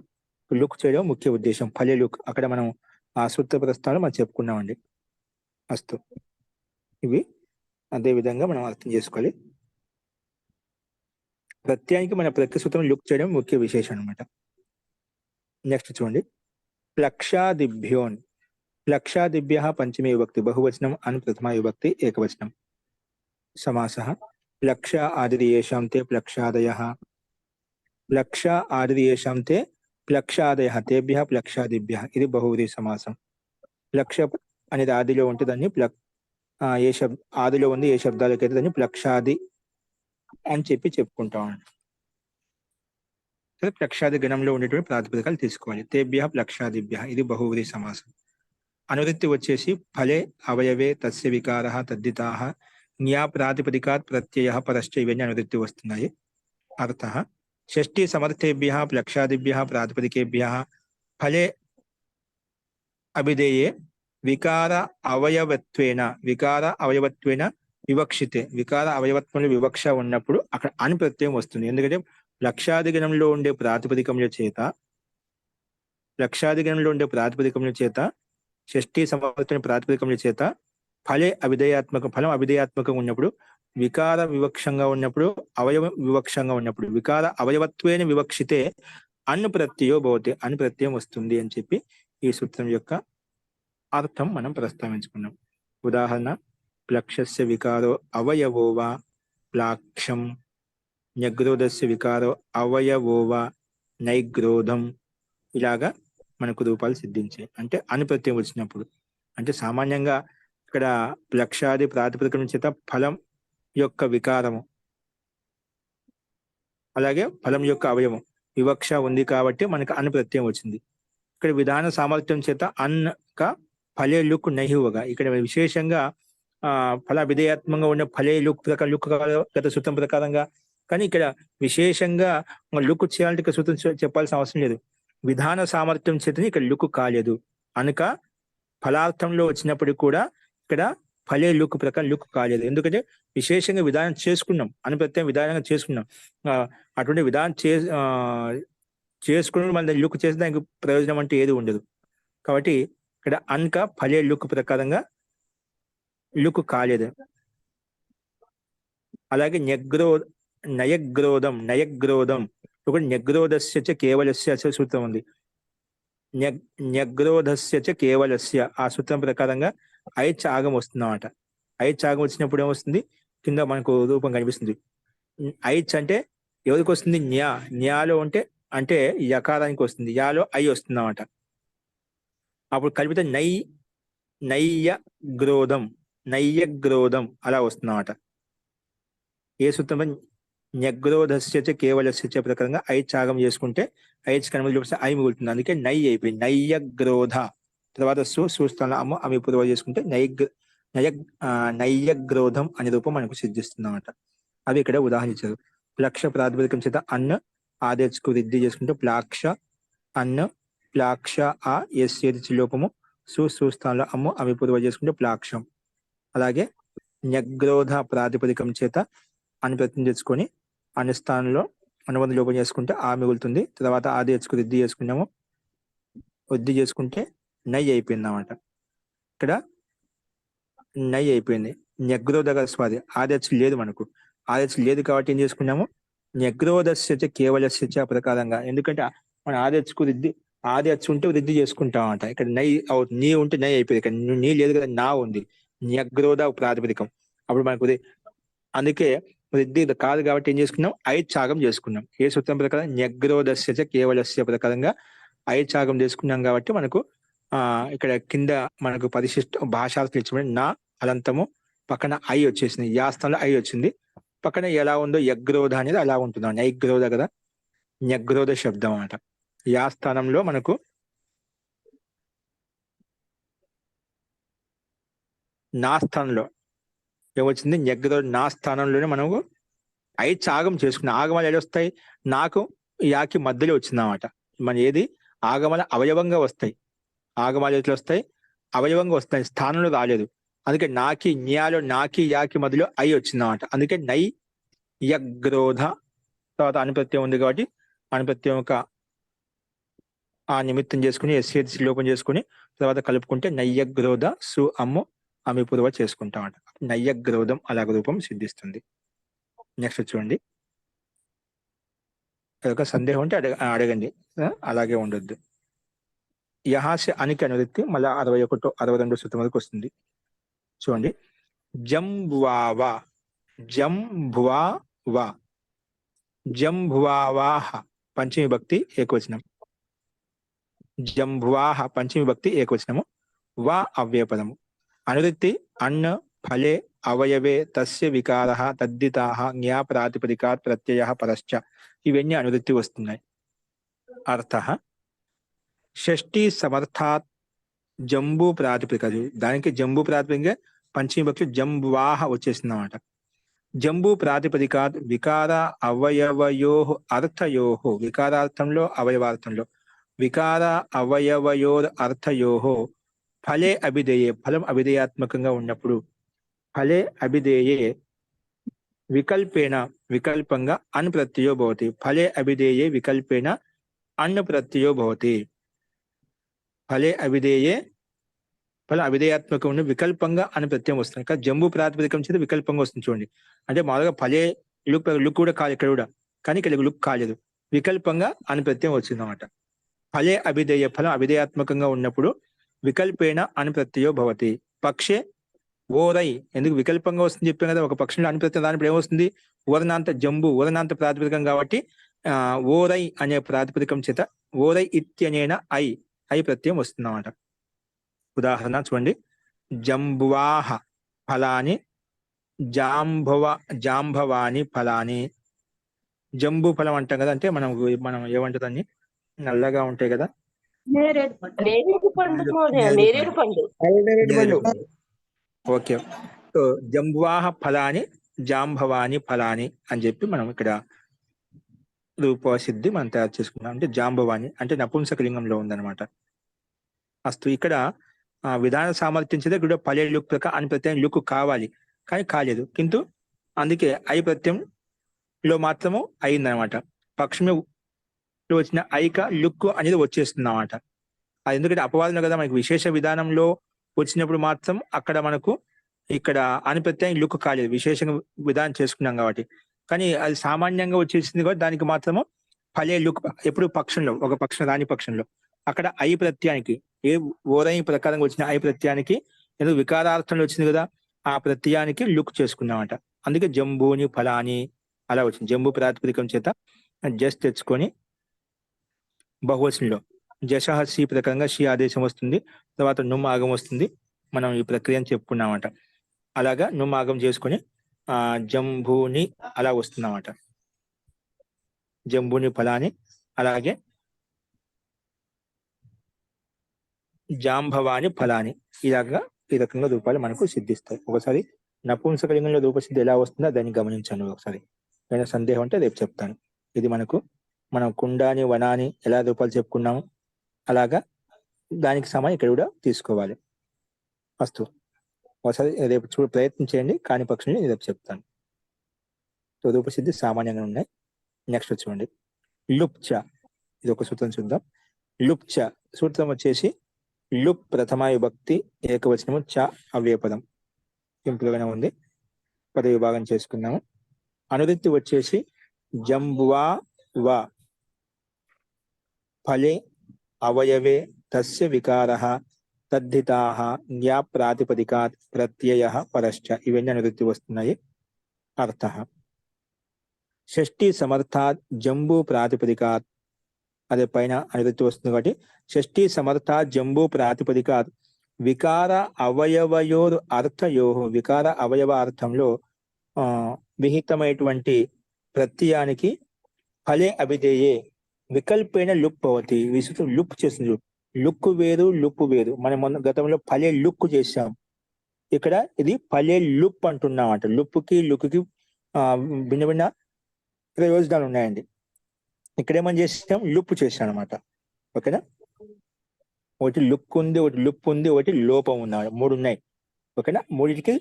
Speaker 1: లుక్ చేయడం ముఖ్య ఉద్దేశం. ఫలే లుక్ అక్కడ మనం ఆ సూత్ర ప్రస్థానం మనం చెప్పుకున్నామండి. అస్తు ఇవి అదే విధంగా మనం అర్థం చేసుకోవాలి. ప్రత్యయానికి మన ప్రకృతం లుక్ చేయడం ముఖ్య విశేషం అనమాట. నెక్స్ట్ చూడండి, ప్లక్షాదిభ్యోన్. ప్లక్షాదిభ్య పంచమీ విభక్తి బహువచనం అను ప్రథమా విభక్తి ఏకవచనం. సమాస ప్లక్ష ఆదిర్యేషాం తే ప్లక్షాదయ. ప్లక్ష ఆదిర్యేషాం తే ప్లక్షాదయ తేభ్య ప్లక్షాదిభ్య. ఇది బహువ్రీహి సమాసం. ప్లక్ష అనేది ఆదిలో ఉంటే దాన్ని ఏ ఆదిలో ఉంది ఏ శబ్దాలకైతే దాన్ని ప్లక్షాది అని చెప్పుకుంటాం. ప్లక్షాది గణంలో ఉండేటువంటి ప్రాతిపదికలు తీసుకోవాలి. తేభ్య ప్లక్షాదిభ్య ఇది బహువ్రీహి సమాసం. అనువృత్తి వచ్చేసి ఫలే అవయవే తస్య వికార తద్దితా జ్ఞా ప్రాతిపదికాత్ ప్రత్యయ పరశ్చ ఇవన్నీ అనువృత్తి వస్తున్నాయి. అర్థ షష్ఠీ సమర్థేభ్య ప్లక్షాదిభ్య ప్రాతిపదికేభ్య ఫలే అభిధేయే వికార అవయవత్వేన వివక్షితే. వికార అవయవత్వంలో వివక్ష ఉన్నప్పుడు అక్కడ అను ప్రత్యయం వస్తుంది. ఎందుకంటే లక్షాది గణంలో ఉండే ప్రాతిపదికముల చేత షష్ఠీ సమర్థమైన ప్రాతిపదికముల చేత ఫలం అవిధేయాత్మకంగా ఉన్నప్పుడు, వికార వివక్షంగా ఉన్నప్పుడు, అవయవ వివక్షంగా ఉన్నప్పుడు, వికార అవయవత్వేన వివక్షితే అను ప్రత్యయో భవతి, అను ప్రత్యయం వస్తుంది అని చెప్పి ఈ సూత్రం యొక్క అర్థం మనం ప్రస్తావించుకున్నాం. ఉదాహరణ, ప్లక్షస్య వికారో అవయవో వా ప్లాక్షం, న్యగ్రోధస్య వికారో అవయవో వా నైగ్రోధం. ఇలాగా మనకు రూపాలు సిద్ధించాయి. అంటే అను ప్రత్యయం వచ్చినప్పుడు. అంటే సామాన్యంగా ఇక్కడ ప్లక్షాది ప్రాతిపదికం చేత ఫలం యొక్క వికారము, అలాగే ఫలం యొక్క అవయవం వివక్ష ఉంది కాబట్టి మనకు అను ప్రత్యయం వచ్చింది. ఇక్కడ విధాన సామర్థ్యం చేత అన్క ఫలే లుక్ నహివగా, ఇక్కడ విశేషంగా ఫల విధేయాత్మకంగా ఉన్న ఫలే లుక్ గత సూత్రం ప్రకారంగా, కానీ ఇక్కడ విశేషంగా లుక్ చేయాలంటే ఇక్కడ సూత్రం చెప్పాల్సిన అవసరం లేదు. విధాన సామర్థ్యం చేతని ఇక్కడ లుక్ కాలేదు. అనక ఫలార్థంలో వచ్చినప్పుడు కూడా ఇక్కడ ఫలే లుక్ ప్రకారం లుక్ కాలేదు. ఎందుకంటే విశేషంగా విధానం చేసుకున్నాం, అను ప్రత్యయం విధానంగా చేసుకున్నాం. అటువంటి విధానం చేసుకుని మన లుక్ చేసి దానికి ప్రయోజనం అంటే ఏది ఉండదు. కాబట్టి ఇక్కడ అనక ఫలే లుక్ ప్రకారంగా లుక్ కాలేదు. అలాగే నయగ్రోధం ఒకటి న్యగ్రోధస్య కేవలస్య సూత్రం ఉంది. న్యగ్రోధస్య కేవలస్య ఆ సూత్రం ప్రకారంగా ఐచ్ ఆగం వస్తుందన్నమాట. ఐచ్ ఆగం వచ్చినప్పుడు ఏమొస్తుంది, కింద మనకు రూపం కనిపిస్తుంది. ఐచ్ అంటే ఎవరికి వస్తుంది, న్యాలో అంటే యకారానికి వస్తుంది, యాలో ఐ వస్తుంది అన్నమాట. అప్పుడు కలిపితే నయ్యగ్రోధం అలా వస్తుంది అన్నమాట. ఏ సూత్రం, న్యగ్రోధస్య కేవలస్య ప్రకారంగా ఐచ్ ఆగం చేసుకుంటే ఐచ్ కనుమతి చూపిస్తే ఐ మిగులుతుంది. అందుకే నై అయిపోయింది, నయ్యగ్రోధ. తర్వాత సూస్థానం అమ్మ అమి పూర్వ చేసుకుంటే నయ్యగ్రోధం అనే రూపం మనకు సిద్ధిస్తుంది అన్నమాట. అవి ఇక్కడ ఉదాహరణ ఇచ్చారు. ప్లక్ష ప్రాతిపదికం చేత అన్న ఆదేశకు వృద్ధి చేసుకుంటే ప్లాక్ష అన్న, ప్లాక్ష ఆ ఎస్ లోపము సూస్థానంలో అమ్ము అమి పూర్వ చేసుకుంటే ప్లాక్షం. అలాగే న్యగ్రోధ ప్రాతిపదికం చేత అని ప్రయత్నం తెచ్చుకొని అన్ని స్థానంలో అనుబంధ లోపం చేసుకుంటే ఆ మిగులుతుంది. తర్వాత ఆదేశకు వృద్ధి చేసుకున్నాము, వృద్ధి చేసుకుంటే నై అయిపోయింది అన్నమాట. ఇక్కడ నై అయిపోయింది. న్యగ్రోధ స్వాది ఆదేశం లేదు, మనకు ఆదేశం లేదు కాబట్టి ఏం చేసుకున్నాము, న్యగ్రోధస్య కేవలస్య ప్రకారంగా. ఎందుకంటే మన ఆదేశకు వృద్ధి, ఆదేశం ఉంటే వృద్ధి చేసుకుంటాం అంట. ఇక్కడ నై అవుతుంది, నీ ఉంటే నై అయిపోయింది. ఇక్కడ నీ లేదు కదా, నా ఉంది. న్యగ్రోధ ప్రాతిపదికం అప్పుడు మనకు అందుకే వృద్ధి కాదు కాబట్టి ఏం చేసుకున్నాం, ఐచ్ఛాగం చేసుకున్నాం. ఏ సూత్రం ప్రకారం, న్యగ్రోధస్య కేవలస్య ప్రకారంగా ఐచ్ఛాగం చేసుకున్నాం కాబట్టి మనకు ఇక్కడ కింద మనకు పరిశిష్ట భాషార్థం ఇచ్చబడి నా అలంతము పక్కన ఐ వచ్చేసింది, యా స్థానంలో ఐ వచ్చింది. పక్కన ఎలా ఉందో యగ్రోధ అనేది అలా ఉంటుంది. నైగ్రోధ కదా, న్యగ్రోధ శబ్దం అన్నమాట. యా స్థానంలో మనకు నా స్థానంలో ఏమొచ్చింది? న్యగ్రోధ నా స్థానంలోనే మనము ఐ ఆగం చేసుకున్నాం. ఆగమాలు ఎక్కడ వస్తాయి? నాకు యాకి మధ్యలో వచ్చిందన్నమాట. మన ఏది ఆగమాల అవయవంగా వస్తాయి. ఆగమాలు ఎట్లా వస్తాయి? అవయవంగా వస్తాయి, స్థానంలో రాలేదు. అందుకే నాకి న్యాలో నాకి యాకి మధ్యలో ఐ వచ్చిందన్నమాట. అందుకే నై యగ్రోధ తర్వాత అనుప్రత్యయం ఉంది కాబట్టి అనుప్రత్యయం యొక్క ఆ నిమిత్తం చేసుకుని ఎస్ఏసి లోపం చేసుకుని తర్వాత కలుపుకుంటే నయ్యగ్రోధ సు అమ్ము అమిపూర్వ చేసుకుంటామట. నయ్యగ్రోధం అలాగ రూపం సిద్ధిస్తుంది. నెక్స్ట్ చూడండి. అదొక సందేహం ఉంటే అడగండి, అలాగే ఉండొద్దు. యహాస్య అనికి అనువృత్తి మళ్ళా 61 62 సూత్రం వరకు వస్తుంది. చూడండి. జంభువావా జంభువావా జంభువావాహ పంచమి భక్తి ఏకవచనం. జంభువాహ పంచమి భక్తి ఏకవచనము. వా అవ్యయపదము. అనువృత్తి అన్న ఫలే అవయవే తస్య వికార తద్దితా జ్ఞా ప్రాతిపదికాత్ ప్రత్యయ పరశ్చ. ఇవన్నీ అనువృత్తి వస్తున్నాయి. అర్థ షష్ఠీ సమర్థాత్ జంబూ ప్రాతిపదిక. దానికి జంబూ ప్రాతిపదిక పంచమి భక్తి జంబువాహ వచ్చేసింది అన్నమాట. జంబూ ప్రాతిపదికాత్ వికార అవయవయో అర్థయో, వికారార్థంలో అవయవార్థంలో వికార అవయవయోర్ అర్థయో ఫలే అభిధేయే, ఫలం అభిధేయాత్మకంగా ఉన్నప్పుడు ఫలే అభిధేయే వికల్పేన వికల్పంగా అన్ ప్రత్యయో భవతి. ఫలే అభిధేయే వికల్పేన అన్ ప్రత్యయో భవతి. ఫలే అభిధేయే ఫలం అభిధేయాత్మకం ఉన్న వికల్పంగా అని ప్రత్యయం వస్తుంది. కానీ జంబు ప్రాతిపదికం చేత వికల్పంగా వస్తుంది. చూడండి. అంటే మామూలుగా ఫలే లుక్ కూడా కాదు ఇక్కడ కూడా, కానీ ఇక్కడ లుక్ కాలేదు, వికల్పంగా అని ప్రత్యయం వచ్చింది అన్నమాట. ఫలే అభిధేయ ఫలం అభిధేయాత్మకంగా ఉన్నప్పుడు వికల్పేన అని ప్రత్యయో భవతి. పక్షే ఓరై, ఎందుకు వికల్పంగా వస్తుంది చెప్పాం కదా. ఒక పక్షంలో అని ప్రత్యయం దానిప్పుడు ఏమొస్తుంది? ఓరనాంత జంబు ఓరనాంత ప్రాతిపదికం కాబట్టి ఓరై అనే ప్రాతిపదికం చేత ఓరై ఇత్యనేన ఐ ప్రత్యయం వస్తుంది అన్నమాట. ఉదాహరణ చూడండి. జంబువాహ ఫలాని జాంబవాని ఫలాని. జంబు ఫలం అంటాం కదా, అంటే మనం ఏమంటారు దాన్ని, నల్లగా ఉంటాయి కదా,
Speaker 3: నేరేడు పండు.
Speaker 4: నేరేడు పండు.
Speaker 1: ఓకే. సో జంబువాహ ఫలాని జాంబవాని ఫలాని అని చెప్పి మనం ఇక్కడ రూపసిద్ధి మనం తయారు చేసుకున్నాం. అంటే జాంబవాని అంటే నపుంసకలింగంలో ఉందన్నమాట. అస్తు ఇక్కడ విధాన సామర్థ్యం చేత ఇక్కడ పలే లుక్ ప్రకారం అని ప్రత్యయం లుక్ కావాలి, కానీ కాలేదు. కింద అందుకే ఐ ప్రత్యయంలో మాత్రము అయిందనమాట. పక్షంలో వచ్చిన ఐక లుక్ అనేది వచ్చేస్తుంది అన్నమాట. అది ఎందుకంటే అపవాదం కదా, మనకి విశేష విధానంలో వచ్చినప్పుడు మాత్రం అక్కడ మనకు ఇక్కడ అని ప్రత్యయం లుక్ కాలేదు, విశేషంగా విధానం చేసుకున్నాం కాబట్టి. కానీ అది సామాన్యంగా వచ్చేసింది కాబట్టి దానికి మాత్రము ఫలే లుక్ ఎప్పుడు పక్షంలో, ఒక పక్షం రాని పక్షంలో అక్కడ ఐ ప్రత్యయానికి ఏ ఓరై ప్రకారంగా వచ్చిన ఐ ప్రత్యయానికి ఎందుకు వికారార్థంలో వచ్చింది కదా, ఆ ప్రత్యయానికి లుక్ చేసుకున్నామట. అందుకే జంబూని ఫలాని అలా వచ్చింది. జంబు ప్రాతిపదికం చేత జస్ తెచ్చుకొని బహువచనంలో జషహ సి ప్రకారంగా షి ఆదేశం వస్తుంది, తర్వాత నుమ్ ఆగం వస్తుంది. మనం ఈ ప్రక్రియను చెప్పుకున్నామట. అలాగా నుమ్ ఆగం చేసుకొని జంబూని అలా వస్తుందన్నమాట. జంబూని ఫలాని, అలాగే జాంబవాని ఫలాని, ఈ రకంగా రూపాలు మనకు సిద్ధిస్తాయి. ఒకసారి నపుంసకలింగంలో రూపసిద్ధి ఎలా వస్తుందో దాన్ని గమనించండి ఒకసారి. ఏమైనా సందేహం ఉంటే రేపు చెప్తాను. ఇది మనం కుండాని వనాని ఎలా రూపాలు చెప్పుకున్నాము, అలాగా దానికి సమానం ఇక్కడ కూడా తీసుకోవాలి. వస్తు ఒకసారి రేపు ప్రయత్నం చేయండి, కాని పక్షుల్ని రేపు చెప్తాను. రూపసిద్ధి సామాన్యంగా ఉన్నాయి. నెక్స్ట్ చూడండి. లుప్చ, ఇది ఒక సూత్రం చూద్దాం. లుప్చ సూత్రం వచ్చేసి లుప్ ప్రథమ విభక్తి ఏకవచనము, చ అవ్యయపదం. సింపుల్ గానే ఉంది. పద విభాగం చేసుకున్నాము. అనువృత్తి వచ్చేసి జంబువా వా ఫలే అవయవే తస్య వికార తద్ధితా జ్ఞా ప్రాతిపదికాత్ ప్రత్యయ పరశ్చ. ఇవన్నీ అనువృత్తి వస్తున్నాయి. అర్థ షష్ఠీ సమర్థాత్ జంబూ ప్రాతిపదికాత్, అదే పైన అనువృత్తి వస్తుంది కాబట్టి షష్ఠీ సమర్థాత్ జంబూ ప్రాతిపదికాత్ వికార అవయవయోర్ అర్థయో, వికార అవయవ అర్థంలో విహితమైనటువంటి ప్రత్యయానికి ఫలే అభిధేయే వికల్పైన లుప్ భవతి. విశుద్ధ లుక్ చేస్తుంది. లుక్ వేరు లుప్ వేరు. మనం గతంలో ఫలే లుక్ చేశాం, ఇక్కడ ఇది పలే లుప్ అంటున్నామంట. లుప్కి లుక్కి భిన్న భిన్న ప్రయోజనాలు ఉన్నాయండి. ఇక్కడ ఏమని చేసాం, లుప్ చేసాం అనమాట. ఓకేనా, ఒకటి లుక్ ఉంది, ఒకటి లుప్ ఉంది, ఒకటి లోపం ఉంది, 3 ఉన్నాయి. ఓకేనా, మూడింటికి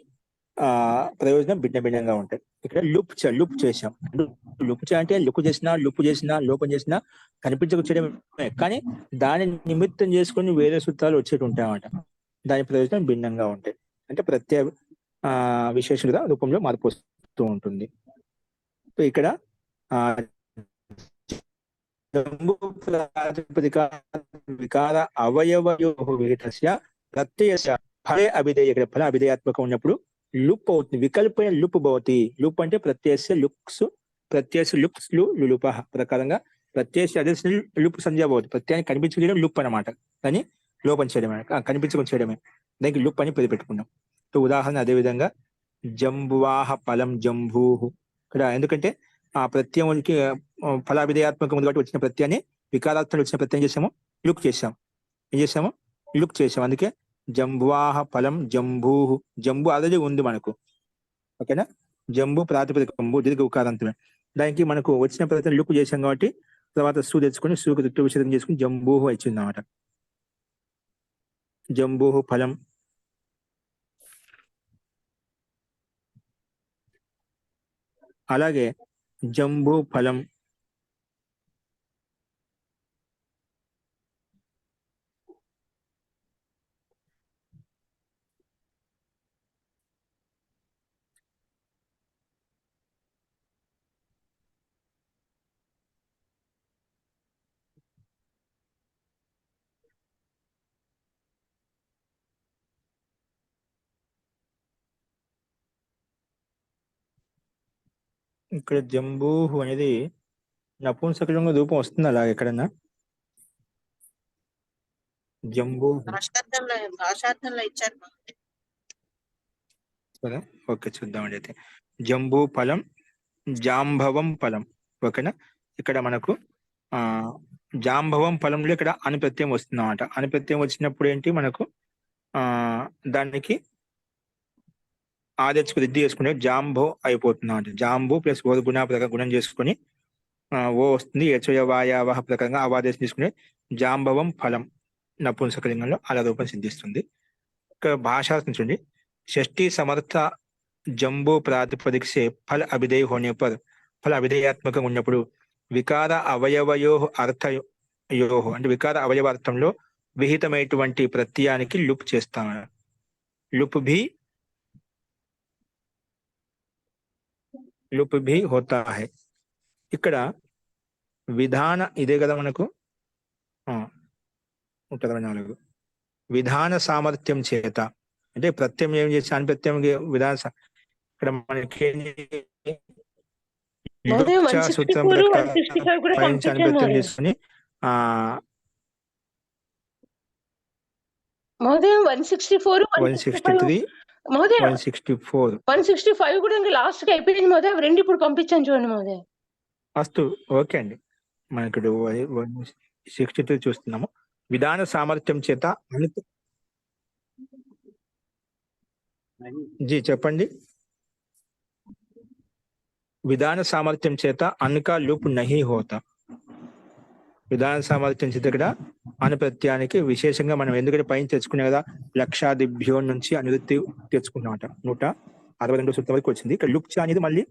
Speaker 1: ప్రయోజనం భిన్న భిన్నంగా ఉంటాయి. ఇక్కడ లుప్ చేసాం. లుప్ అంటే లుక్ చేసినా, లుప్ చేసినా, లోపం చేసినా కనిపించక చేయడమే, కానీ దాని నిమిత్తం చేసుకుని వేరే సూత్రాలు వచ్చేటి ఉంటాయన్నమాట. దాని ప్రయోజనం భిన్నంగా ఉంటాయి. అంటే ప్రత్యేక విశేషులుగా రూపంలో మార్పు వస్తూ ఉంటుంది. సో ఇక్కడ జంబు ప్రాతిపదిక వికార అవయవయో విహితస్య ప్రత్యయస్య ఫలే అభిధేయ. ఇక్కడ ఫల అభిధేయాత్మకం ఉన్నప్పుడు లుప్ అవుతుంది. వికల్పైన లుప్ భవతి. లుప్ అంటే ప్రత్యయస్య లుక్స్, ప్రత్యయస్య లుక్స్ లులుప ప్రకారంగా ప్రత్యయస్య అదే లుప్ సంధ్యా భవతి. ప్రత్యయాన్ని కనిపించడం లుప్ అనమాట, కానీ లోపం చేయడమే, కనిపించకుండా చేయడమే. దానికి లుప్ అని పేరు పెట్టుకున్నాం. సో ఉదాహరణ అదేవిధంగా జంబువాహ ఫలం జంబూహు. ఇక్కడ ఎందుకంటే ఆ ప్రత్యయంకి ఫలాభిధేయాత్మకం ఉంది కాబట్టి వచ్చిన ప్రత్యాన్ని వికారాత్మకం వచ్చిన ప్రత్యయం చేసాము, లుక్ చేసాం. ఏం చేసాము, లుక్ చేసాం. అందుకే జంబువాహ ఫలం జంబూహు. జంబు ఆల్రెడీ ఉంది మనకు. ఓకేనా, జంబు ప్రాతిపదికంబు దీర్ఘ ఉకారాంతమే. దానికి మనకు వచ్చిన ప్రత్యయం లుక్ చేసాం కాబట్టి తర్వాత సూ తెచ్చుకొని సూకు ఋతు విషయం చేసుకుని జంబూహు వచ్చింది అన్నమాట. జంబూహు ఫలం. అలాగే జంబూ ఫలం, ఇక్కడ జంబూహు అనేది నపుంసకలింగ రూపం వస్తుంది అలా ఎక్కడన్నా. జంబూహు
Speaker 2: భాషార్థంలో ఇచ్చారు.
Speaker 1: కదా, ఓకే చూద్దామండి. అయితే జంబూ ఫలం జాంబవం ఫలం. ఓకేనా, ఇక్కడ మనకు జాంబవం ఫలంలో ఇక్కడ అనుప్రత్యయం వస్తుంది అన్నమాట. అనుప్రత్యయం వచ్చినప్పుడు ఏంటి మనకు దానికి ఆదేశకు వృద్ధి చేసుకునే జాంబో అయిపోతుంది అన్నమాట. జాంబు ప్లస్ ఓ గుణ ప్రకారం గుణం చేసుకుని ఓ వస్తుంది. యచోయవాయావహ ప్రకారంగా అవాదేశం తీసుకునే జాంబవం ఫలం నపుంసకలింగంలో అలా రూపం సిద్ధిస్తుంది. ఇక్కడ భాషార్థం చూడండి, షష్ఠీ సమర్థ जंबू प्रातिपदिक से फल अभिधेय होने पर फल अभिधेयात्मक ఉన్నప్పుడు వికార అవయవయో అర్థయో అంటే వికార అవయవ అర్థంలో విహితమైనటువంటి ప్రత్యయానికి లుప్ చేస్తాము. లుప్ भी होता है. ఇక్కడ విధాన ఇదే కదా మనకు 124 విధాన సామర్థ్యం చేత అంటే ప్రత్యయం ఏం చేసి అని ప్రత్యయం విధాన ఇక్కడ మనకి సూత్రం ప్రత్యయం చేసుకుని
Speaker 4: మహోదయం 164
Speaker 1: 163
Speaker 4: మహోదయం
Speaker 1: 164
Speaker 4: 165 కూడా ఇంకా లాస్ట్ కి అయిపోయింది మహోదయం. రెండు ఇప్పుడు పంపించాను చూడండి మహోదయం.
Speaker 1: అస్తు ఓకే అండి. మనం ఇక్కడ 163 చూస్తున్నాము. విధాన సామర్థ్యం చేత జీ చెప్పండి. విధాన సామర్థ్యం చేత అన్కా లూప్ నహీ హోతా. విధాన సామర్థ్యం చేత ఇక్కడ అనుప్రత్యానికి విశేషంగా మనం ఎందుకంటే పైన తెచ్చుకునే కదా లక్షాదిభ్యో నుంచి అనువృత్తి తెచ్చుకున్నామట. 162 సూత్రం వరకు వచ్చింది. ఇక్కడ లుక్ అనేది మళ్ళీ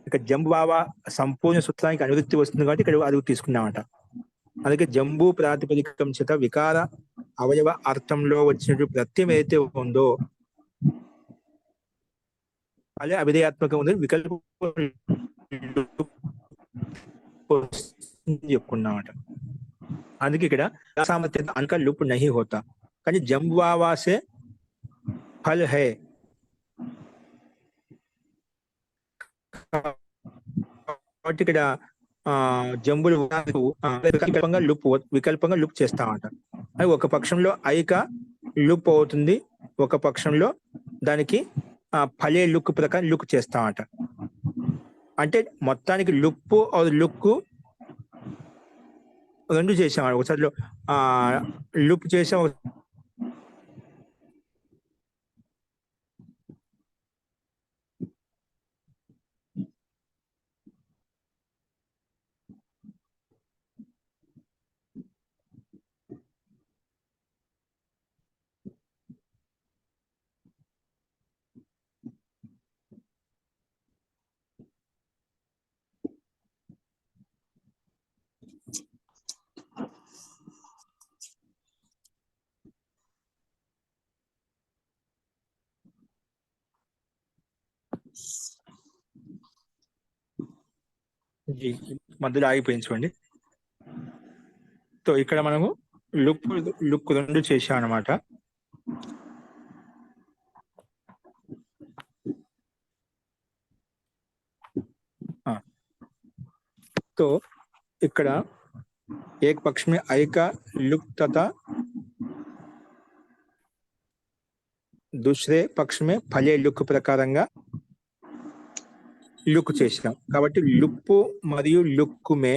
Speaker 1: ఇక్కడ జంబువావా సంపూర్ణ సూత్రానికి అనువృత్తి వస్తుంది కాబట్టి ఇక్కడ అది తీసుకున్నామట. అందుకే జంబూ ప్రాతిపదికం చేత వికార అవయవ అర్థంలో వచ్చినటువంటి ప్రత్యయం ఏదైతే ఉందో అదే అవిధేయాత్మకం ఉంది. వికల్పం చెప్పుకున్నామట. అందుకే ఇక్కడ సామర్థ్యం అంక లుప్ నహీ హోతా కానీ జంబువావా సే ఫల్ హై కాబట్టి ఇక్కడ జంబులు వికల్పంగా లుప్ చేస్తామంట. అది ఒక పక్షంలో ఐక లుప్ అవుతుంది, ఒక పక్షంలో దానికి ఫలే లుక్ ప్రకారం లుక్ చేస్తామట. అంటే మొత్తానికి లుప్ లుక్ రెండు చేసాం. ఒకసారి లుప్ చేసాం, జీ మధ్యలో ఆగిపోయింది చూడండి. సో ఇక్కడ మనము లుక్ లుక్ 2 చేసాం అనమాట. तो ఇక్కడ एक पक्ष में आई का लुक तथा दूसरे पक्ष में फले लुक ప్రకారంగా లుక్ చేసాం. కాబట్టి లుప్ మరియు లుక్ మే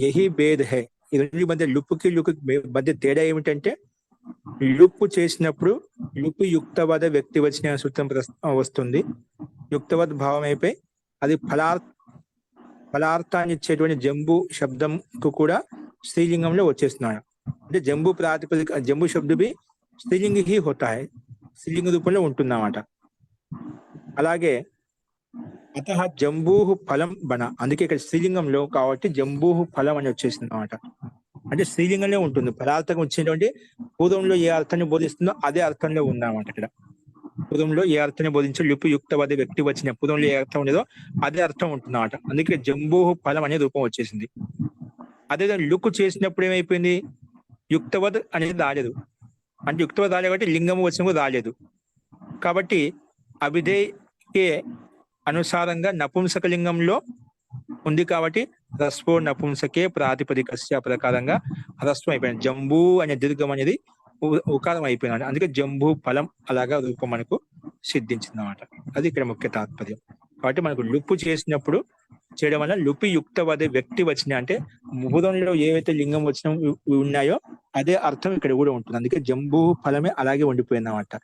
Speaker 1: యహీ భేద్ హై. ఈ రెండు మధ్య లుప్కి లుక్ మధ్య తేడా ఏమిటంటే లుప్ చేసినప్పుడు లుప్ యుక్తవాద వ్యక్తి వచ్చిన సూత్రం వస్తుంది. యుక్తవాద భావం అయిపోయి అది ఫలార్థాన్ని ఇచ్చేటువంటి జంబు శబ్దంకు కూడా స్త్రీలింగంలో వచ్చేస్తున్నాడు. అంటే జంబు ప్రాతిపదిక జంబు శబ్ద भी స్త్రీలింగ ही होता है, స్త్రీలింగ రూపంలో ఉంటుందన్నమాట. అలాగే అతః జంబూహు ఫలం బన, అందుకే ఇక్కడ స్త్రీలింగంలో కాబట్టి జంబూహు ఫలం అని వచ్చేసింది అన్నమాట. అంటే స్త్రీలింగంలో ఉంటుంది. ఫలార్థం వచ్చినటువంటి పూర్వంలో ఏ అర్థాన్ని బోధిస్తుందో అదే అర్థంలో ఉందన్నమాట. ఇక్కడ పూర్వంలో ఏ అర్థాన్ని బోధించే లుపు యుక్తవాద వ్యక్తి వచ్చిన పూర్వంలో ఏ అర్థం ఉండేదో అదే అర్థం ఉంటుందన్నమాట. అందుకే జంబూహు ఫలం అనే రూపం వచ్చేసింది. అదే లుక్ చేసినప్పుడు ఏమైపోయింది, యుక్తవద్ అనేది రాలేదు. అంటే యుక్తవద్ రాలేదు కాబట్టి లింగము వచ్చినప్పుడు రాలేదు. కాబట్టి అభిధేయకే అనుసారంగా నపుంసక లింగంలో ఉంది కాబట్టి హ్రస్వో నపుంసకే ప్రాతిపదికస్య ప్రకారంగా హ్రస్వం అయిపోయింది. జంబూ అనే దీర్ఘం అనేది ఉకారం అయిపోయినాడు. అందుకే జంబూ ఫలం అలాగా రూపం మనకు సిద్ధించింది అన్నమాట. అది ఇక్కడ ముఖ్య తాత్పర్యం. కాబట్టి మనకు లుప్పు చేసినప్పుడు చేయడం వల్ల లుపి యుక్తవాద వ్యక్తి వచ్చిన అంటే భూతంలో ఏవైతే లింగం వచ్చిన ఉన్నాయో అదే అర్థం ఇక్కడ కూడా ఉంటుంది. అందుకే జంబూ ఫలమే అలాగే ఉండిపోయింది అన్నమాట.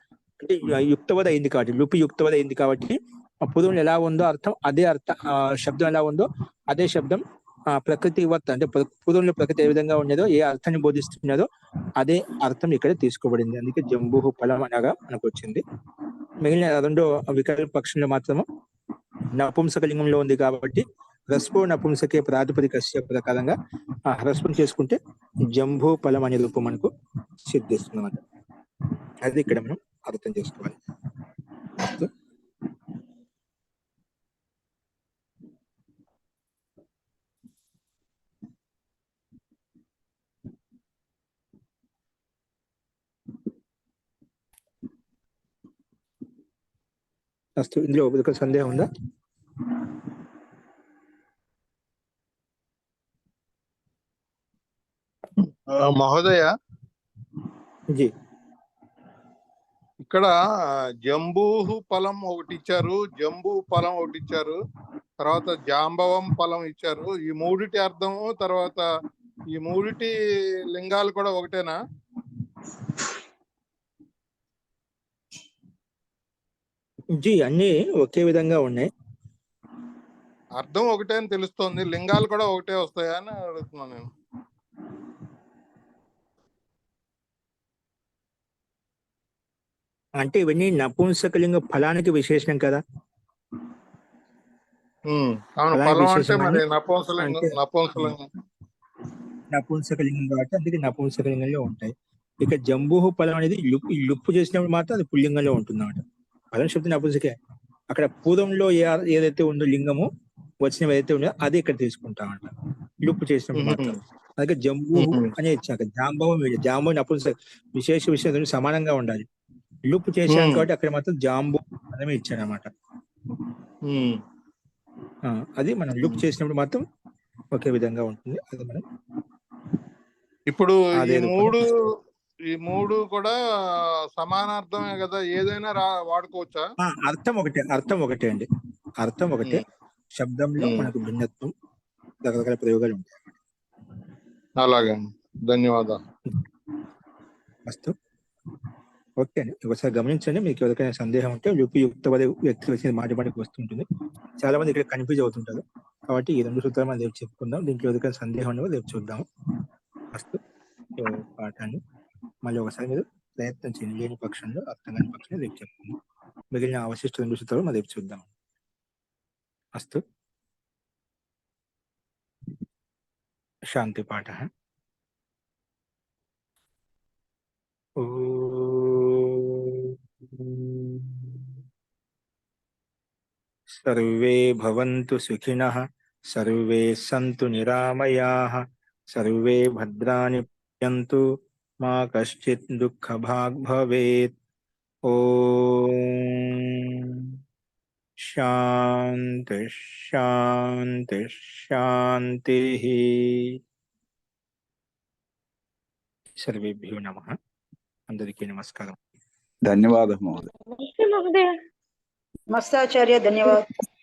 Speaker 1: అంటే యుక్తవాద అయింది కాబట్టి లుపి యుక్తవాద అయింది కాబట్టి ఆ పూర్వంలో ఎలా ఉందో అర్థం అదే అర్థం, శబ్దం ఎలా ఉందో అదే శబ్దం ప్రకృతి వర్త అంటే పూర్వంలో ప్రకృతి ఏ విధంగా ఉండేదో ఏ అర్థాన్ని బోధిస్తున్నదో అదే అర్థం ఇక్కడ తీసుకోబడింది. అందుకే జంబూహు ఫలం అనగా మనకు వచ్చింది. మిగిలిన రెండో వికల్ప పక్షంలో మాత్రము నపుంసకలింగంలో ఉంది కాబట్టి హ్రస్వో నపుంసకే ప్రాతిపదికస్య ప్రకారంగా ఆ హ్రస్వం చేసుకుంటే జంబూ ఫలం అనే రూపం మనకు సిద్ధిస్తుంది. అది ఇక్కడ మనం అర్థం చేసుకోవాలి. అస్తు ఇందులో ఒక సందేహం ఉందా?
Speaker 5: మహోదయ,
Speaker 1: జీ
Speaker 5: ఇక్కడ జంబూహు ఫలం ఒకటి ఇచ్చారు, జంబూ ఫలం ఒకటి ఇచ్చారు, తర్వాత జాంబవం ఫలం ఇచ్చారు. ఈ మూడిటి అర్థము తర్వాత ఈ మూడిటి లింగాలు కూడా ఒకటేనా?
Speaker 1: జీ అన్ని ఒకే విధంగా ఉన్నాయి.
Speaker 5: అర్థం ఒకటే అని తెలుస్తోంది, లింగాలు కూడా ఒకటే వస్తాయా అని అడుగుతున్నాను నేను.
Speaker 1: అంటే ఇవన్నీ నపుంసకలింగ ఫలానికి విశేషణం కదా.
Speaker 5: అవును, ఫలం అంటే మరి
Speaker 1: నపుంసకలింగం కాబట్టి అందుకే నపుంసకలింగంలో ఉంటాయి. ఇక జంబూహు ఫలం అనేది లుప్పు చేసినప్పుడు మాత్రం అది పుల్లింగంలో ఉంటుంది అన్నమాట. ఫలం శబ్దం నపుంసకే. అక్కడ పూర్వంలో ఏదైతే ఉందో లింగము వచ్చినవి ఏదైతే ఉందో అది ఇక్కడ తీసుకుంటామంట లుప్పు చేసినప్పుడు మాత్రం. అందుకే జంబూహు అనే ఇచ్చాక జాంబవం జాంబు నపుంసక విశేష విషయం సమానంగా ఉండాలి. లుప్పు చేశాను కాబట్టి అక్కడ మాత్రం జాంబు పదమే ఇచ్చాడు అనమాట. అది మనం లుప్ చేసినప్పుడు మాత్రం ఒకే విధంగా ఉంటుంది. అది మనం
Speaker 5: ఇప్పుడు ఈ మూడు కూడా సమానార్థమే కదా, ఏదైనా వాడుకోవచ్చా?
Speaker 1: అర్థం ఒకటే అండి, అర్థం ఒకటే. శబ్దంలో మనకు భిన్నత్వం రకరకాల ప్రయోగాలు ఉంటాయి.
Speaker 5: అలాగే, ధన్యవాదాలు.
Speaker 1: అస్తు, ఓకే అండి. ఒకసారి గమనించండి, మీకు ఎవరికైనా సందేహం ఉంటే లుపయుక్తవాద వ్యక్తి వచ్చిన మాటికి వస్తుంటుంది. చాలా మంది ఇక్కడ కన్ఫ్యూజ్ అవుతుంటారు. కాబట్టి ఈ 2 సూత్రాలు మనం రేపు చెప్పుకుందాం. దీంట్లో ఎవరికైనా సందేహం ఉన్నదో రేపు చూద్దాము. అస్తు, పాఠాన్ని మళ్ళీ ఒకసారి మీరు ప్రయత్నం చేయండి. లేని పక్షంలో అర్థం కాని పక్షంలో రేపు చెప్పుకుందాం. మిగిలిన అవశిష్ట 2 సూత్రాలు మనం రేపు చూద్దాం. అస్తు, శాంతి పాఠ. सर्वे भवन्तु सुखिनः సర్వే సంతు నిరామయాః సర్వే భద్రాణి పశ్యంతు మా కశ్చిత్ దుఃఖభాగ్ భవేత్. ఓం శాంతి శాంతి శాంతి. సర్వేభ్యో నమః. అందరికీ నమస్కారం.
Speaker 6: ధన్యవాదాలు మహోదయ.
Speaker 4: నమస్తే మహోదయ.
Speaker 3: నమస్తే ఆచార్య, ధన్యవాదాలు.